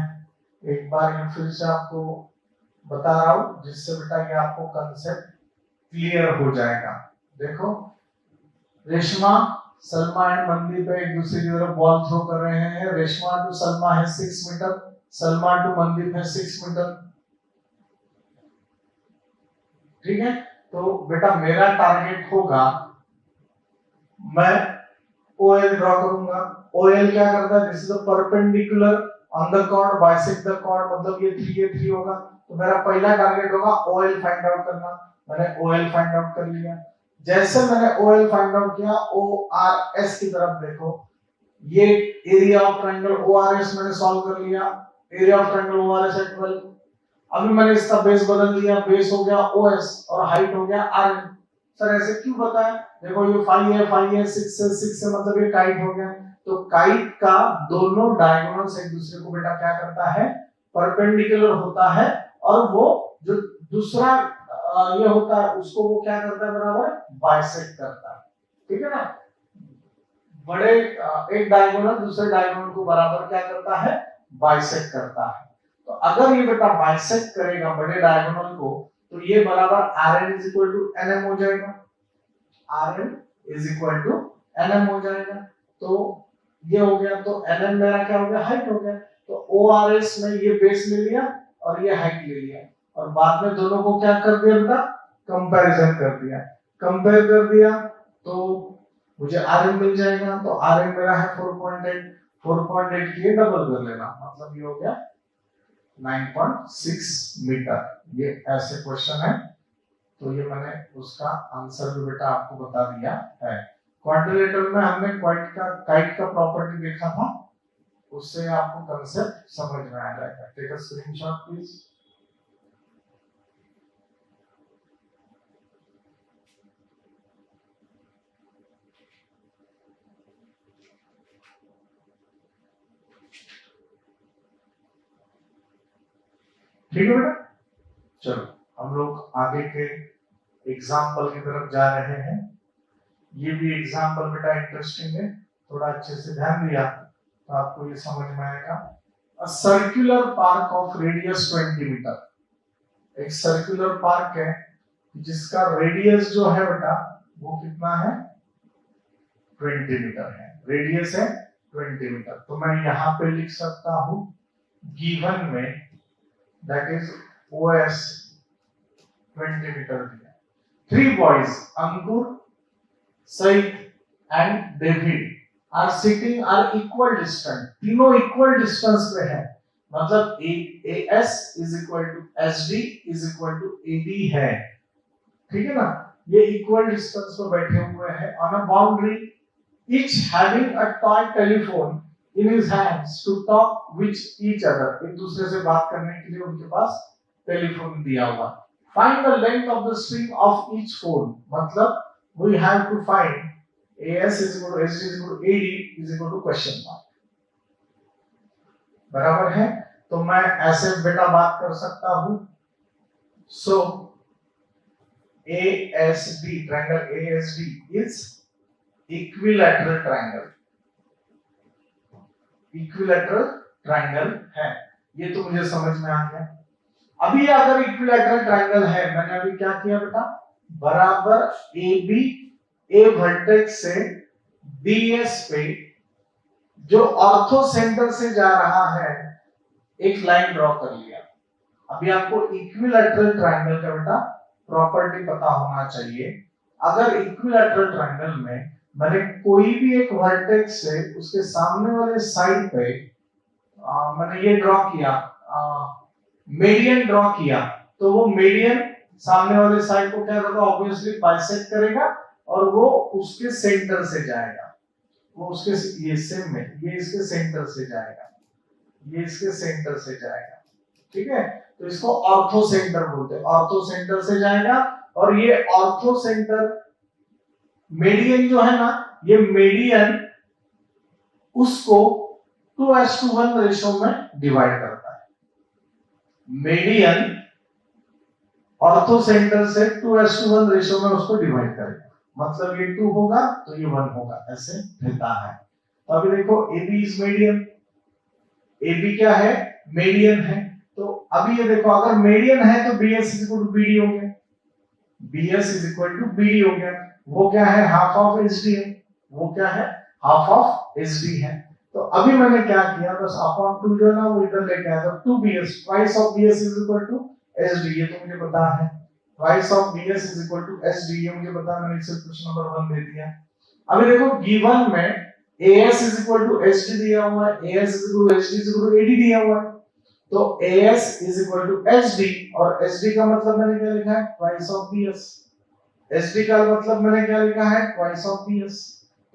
एक बार ये फिर से आपको बता रहा हूं जिससे बेटा ये आपको कंसेप्ट क्लियर हो जाएगा। देखो रेशमा सलमा एंड मनदीप पे एक दूसरे की तरफ बॉल थ्रो कर रहे हैं। रेशमा टू सलमा है 6 मीटर, सलमा टू मनदीप है 6 मीटर, ठीक है। तो बेटा मेरा टारगेट होगा, मैं OL ड्रॉ करूंगा। OL क्या करता है? This is the perpendicular on the chord bisect the chord, मतलब ये 3 होगा। तो मेरा पहला टारगेट होगा OL फाइंड आउट करना। मैंने OL फाइंड आउट कर लिया। जैसे मैंने OL फाइंड आउट किया, ORS की तरफ देखो, ये एरिया ऑफ ट्रायंगल ORS मैंने सॉल्व कर लिया। एरिया ऑफ ट्रायंगल ORS है 12। अभी मैंने इसका बेस बदल दिया, बेस हो गया OS और हाइट हो गया Rn। सर ऐसे क्यों बताया? देखो ये 5 है 6 से मतलब ये काइट हो गया। तो काइट का दोनों डायगोनल्स एक दूसरे को बेटा क्या करता है? परपेंडिकुलर होता है, और वो जो दूसरा ये होता है उसको वो क्या करता है? बराबर बाइसेक्ट करता है, ठीक है ना। बड़े एक डायगोनल दूसरे डायगोनल को बराबर क्या करता है? बाइसेक्ट करता है। तो अगर ये बेटा बाइसेक्ट करेगा बड़े डायगोनल को, तो ये बराबर Rn is equal to Nm हो जाएगा। Rn is equal to Nm हो जाएगा। तो ये हो गया, तो Nm मेरा क्या हो गया? हाइट हो गया। तो ORS में ये बेस ले लिया और ये हाइट ले लिया, और बाद में दोनों को क्या कर दिया बेटा? कंपैरिजन कर दिया। कंपेयर कर दिया तो मुझे Rn मिल जाएगा। तो Rn मेरा है 4.8, 4.8 की डबल कर लेना, मतलब ये हो गया 9.6 मीटर। ये ऐसे क्वेश्चन है, तो ये मैंने उसका आंसर भी बेटा आपको बता दिया है। क्वाड्रिलेटरल में हमने काइट का प्रॉपर्टी देखा था, उससे आपको कंसेप्ट समझ में आ जाएगा। Take a screenshot please. ठीक है बेटा, चलो हम लोग आगे के एग्जाम्पल की तरफ जा रहे हैं। ये भी एग्जाम्पल बेटा इंटरेस्टिंग है, थोड़ा अच्छे से ध्यान दिया तो आपको ये समझ में आएगा। A circular park of radius 20 metre. एक सर्कुलर पार्क है जिसका रेडियस जो है बेटा वो कितना है? 20 मीटर है। रेडियस है 20 मीटर। तो मैं यहाँ पे लिख सकता हूँ गिवन में that is OS 20 मीटर दिया। 3 boys Ankur, Said and David are sitting are equal distance। तीनों equal distance पे है, मतलब AS is equal to SD is equal to AD है, ठीक है ना। ये equal distance पे बैठे हुए हैं on a boundary, each having a toy telephone in his hands to talk with each other। एक दूसरे से बात करने के लिए उनके पास टेलीफोन दिया हुआ। Find the length of the string of each phone, मतलब we have to find AS is equal to SD is equal to AD is equal to question mark, बराबर है। तो मैं ऐसे बेटा बात कर सकता हूं, सो ASD triangle ASD is equilateral triangle, equilateral triangle है, ये तो मुझे समझ में आ गया। अभी अगर इक्विलैटरल ट्रायंगल है, मैंने अभी क्या किया बेटा, बराबर AB ए वर्टेक्स से BS पे जो ऑर्थो सेंटर से जा रहा है एक लाइन ड्रॉ कर लिया। अभी आपको इक्विलैटरल ट्रायंगल का बेटा प्रॉपर्टी पता होना चाहिए। अगर इक्विलैटरल ट्रायंगल में मैंने कोई भी एक वर्टेक्स से उसके सामने वाले साइड पे मैंने ये ड्रॉ किया, मीडियन ड्रॉ किया, तो वो मीडियन सामने वाले साइड को क्या करेगा, ऑब्वियसली बाइसेक्ट करेगा और वो उसके सेंटर से जाएगा, वो उसके ये सेम में ये इसके सेंटर से जाएगा, ये इसके सेंटर से जाएगा, ठीक है। तो इसको ऑर्थो सेंटर बोलते हैं, ऑर्थो सेंटर से जाएगा। और ये ऑर्थो सेंटर मीडियन जो है ना, ये मीडियन उसको 2:1 रेशो में डिवाइड करता है। मीडियन ऑर्थो सेंटर से 2:1 रेशो में उसको डिवाइड करेगा, मतलब ये 2 होगा तो ये 1 होगा, ऐसे रहता है। तो अभी देखो AB इज मीडियन, AB क्या है, मीडियन है। तो अभी ये देखो अगर मीडियन है तो BS is equal to BD हो गया, BS is equal to BD हो गया। वो क्या है, हाफ ऑफ SD है, वो क्या है, हाफ ऑफ SD है। तो अभी मैंने क्या किया, बस अपॉन 2 जो है ना वो इधर लेके आया, तो 2BS twice of BS is equal to SD, ये तो मुझे पता है। Twice of BS is equal to SD, ये मुझे पता है, मैंने इसे क्वेश्चन नंबर 1 दे दिया। अभी देखो गिवन में AS is equal to SD दिया हुआ है, AS is equal to SD is equal to AD दिया हुआ है। तो AS is equal to SD, और SD का मतलब मैंने क्या लिखा है, ट्वाइस ऑफ BS। SD का मतलब मैंने क्या लिखा है, ट्वाइस ऑफ BS।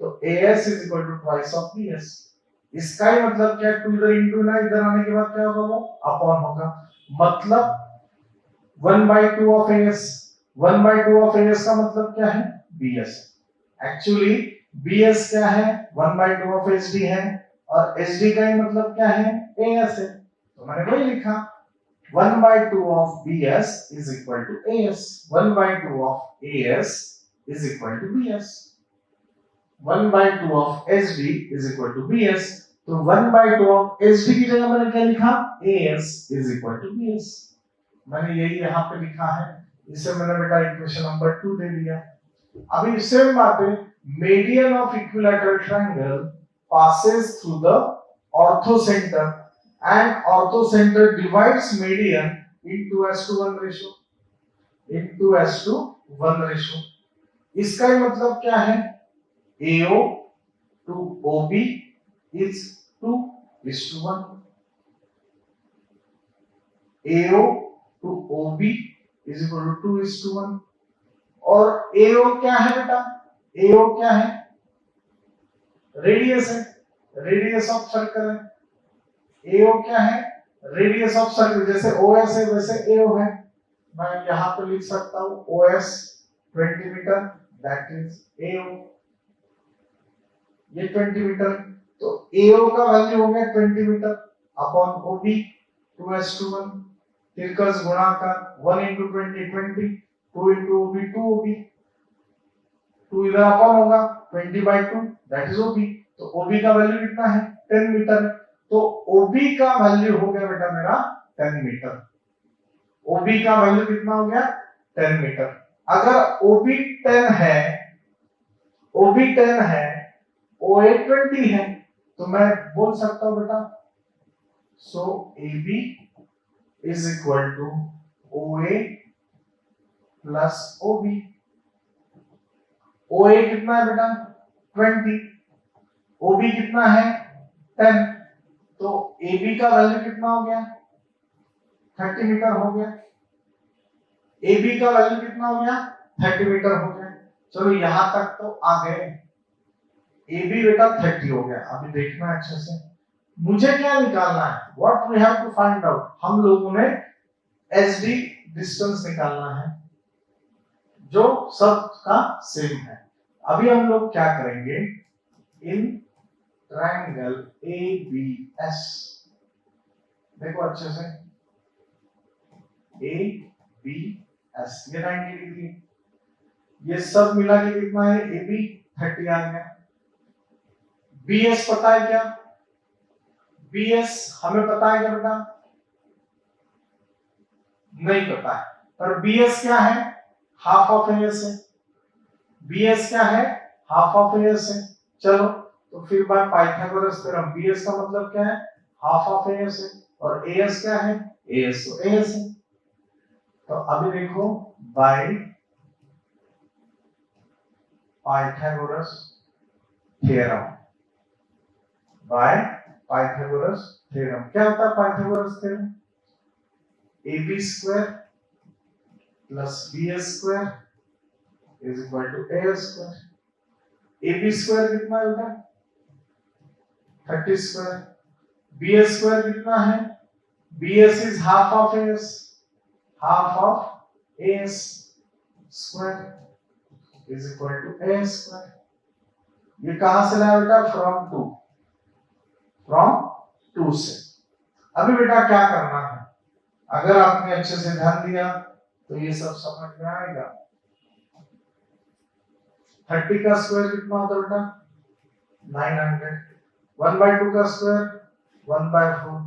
तो AS is equal to twice of BS। इसका ही मतलब क्या, 2 इधर इनटू ना, इधर आने के बाद क्या होगा, वो अपॉन होगा, मतलब 1/2 ऑफ AS। 1/2 ऑफ AS का मतलब क्या है, BS। एक्चुअली BS क्या है, 1/2 ऑफ SD है, और SD का ही मतलब क्या है, AS है। तो मैंने वही लिखा, 1/2 of BS is equal to AS, 1/2 of AS is equal to BS, 1/2 of SD is equal to BS। तो 1/2 of SD की जगह मैंने क्या लिखा, AS is equal to BS। मैंने यही यहाँ पे लिखा है, इसे मैंने बेटा इक्वेशन नंबर 2 दे दिया। अभी सेम बात है, median of equilateral triangle passes through the orthocenter and orthocenter divides median in 2:1 ratio, in 2:1 ratio। इसका ही मतलब क्या है, AO to OB is 2:1, AO to OB is equal to 2:1। और AO क्या है बेटा, AO क्या है, रेडियस है, रेडियस ऑफ सर्कल है। AO क्या है, रेडियस ऑफ सर्कल, जैसे OS है वैसे AO है। मैं यहां पे लिख सकता हूं OS 20 metre, that is AO, ये 20 मीटर। तो AO का वैल्यू हो गया 20 मीटर अपॉन OB 2:1, तिरकस गुणाकार 1 into 20 20, 2 into OB 2OB, 2 इधर अपॉन होगा 20/2, दैट इज OB। तो OB का वैल्यू कितना है, 10 मीटर। तो OB का वैल्यू हो गया बेटा मेरा 10 मीटर। OB का वैल्यू कितना हो गया, 10 मीटर। अगर OB 10 है, OB 10 है, OA 20 है, तो मैं बोल सकता हूं बेटा, so AB is equal to OA plus OB। OA कितना है बेटा, 20, OB कितना है, 10। तो AB का वैल्यू कितना हो गया, 30 मीटर हो गया। AB का वैल्यू कितना हो गया, 30 मीटर हो गया। चलो यहां तक तो आ गए, AB बेटा 30 हो गया। अभी देखना अच्छे से, मुझे क्या निकालना है, what we have to find out. हम लोगों ने SD डिस्टेंस निकालना है जो सब का सेम है। अभी हम लोग क्या करेंगे, इन ट्रायंगल ABS, देखो अच्छे से, ABS ये 90 डिग्री, ये सब मिला के कितना है, AB 30 आ गया। BS पता है क्या, BS हमें पता है क्या बेटा, नहीं पता है, पर BS क्या है, हाफ ऑफ AS है। BS क्या है, हाफ ऑफ AS है। चलो तो फिर बाय पाइथागोरस थ्योरम, BS का मतलब क्या है, हाफ ऑफ AS है, और AS क्या है, AS तो AS है। तो अभी देखो, by Pythagoras theorem, by Pythagoras theorem, क्या होता है Pythagoras theorem, AB square plus BS square is equal to AS square. AB square कितना है बेटा, 30 स्क्वायर। BS स्क्वायर कितना है, BS is half of AS, half of AS square is equal to AS square. ये कहां से लाया बेटा, फ्रॉम टू से। अभी बेटा क्या करना है, अगर आपने अच्छे से ध्यान दिया तो ये सब समझ में आएगा। 30 का स्क्वायर कितना होता है बेटा, 900। 1/2 का square 1/4,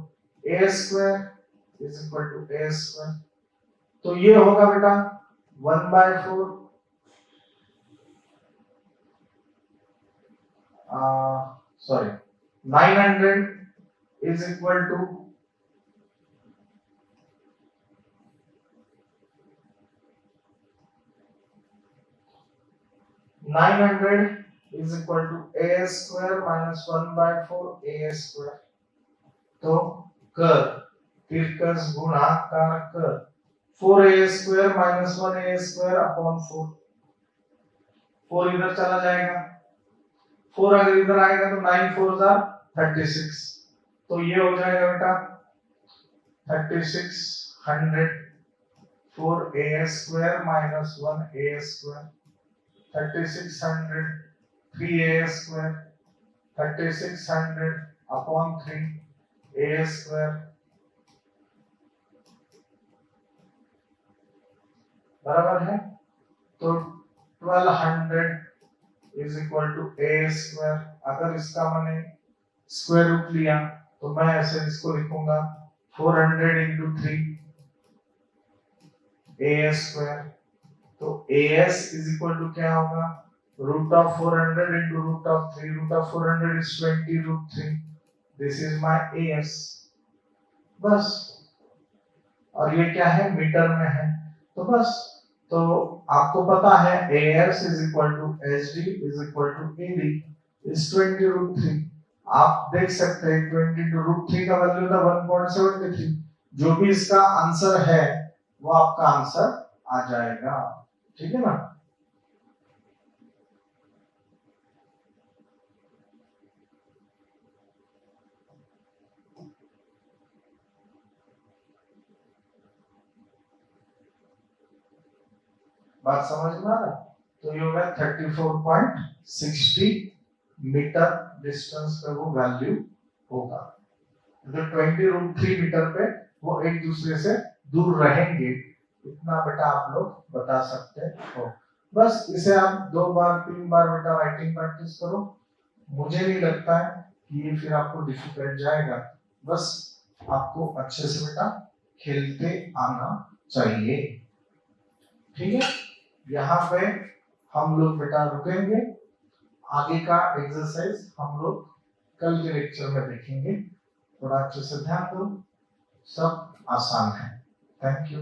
a square is equal to a square. तो ये होगा बेटा 1/4 sorry 900 is equal to 900 is equal to a square minus 1/4 a square। तो कर तिरकस गुणाकार कर 4a square minus 1a square upon 4, 4 इधर चला जाएगा, 4 अगर इधर आएगा तो 9 4 जा 36, तो ये हो जाएगा बेटा 3600 4a square minus 1a square 3600 3a square 3600 upon 3 a square बराबर है। तो 1200 is equal to a square। अगर इसका मैंने स्क्वायर रूट लिया तो मैं ऐसे इसको लिखूंगा 400 into 3 a square। तो as is equal to क्या होगा, root of 400 into root of 3, root of 400 is 20 root 3, this is my as। बस, और ये क्या है, मीटर में है, तो बस, तो आपको पता है as is equal to hd is equal to ad is 20 root 3। आप देख सकते हैं 20 to root 3 का वैल्यू था 1.73। जो भी इसका आंसर है वो आपका आंसर आ जाएगा, ठीक है ना। बात समझ में आ रहा, तो ये होगा 34.60 मीटर डिस्टेंस पे वो वैल्यू होगा। जो 20 रूट 3 मीटर पे वो एक दूसरे से दूर रहेंगे, इतना बेटा आप लोग बता सकते हो। बस इसे आप 2 बार 3 बार बेटा राइटिंग प्रैक्टिस करो, मुझे नहीं लगता है कि ये फिर आपको डिफिकल्ट जाएगा। बस आपको अच्छे से बेटा खेलते आना चाहिए, ठीक है। यहाँ पे हम लोग बेटा रुकेंगे, आगे का एक्सरसाइज हम लोग कल के लेक्चर में देखेंगे। थोड़ा अच्छे से ध्यान दो, सब आसान है। Thank you.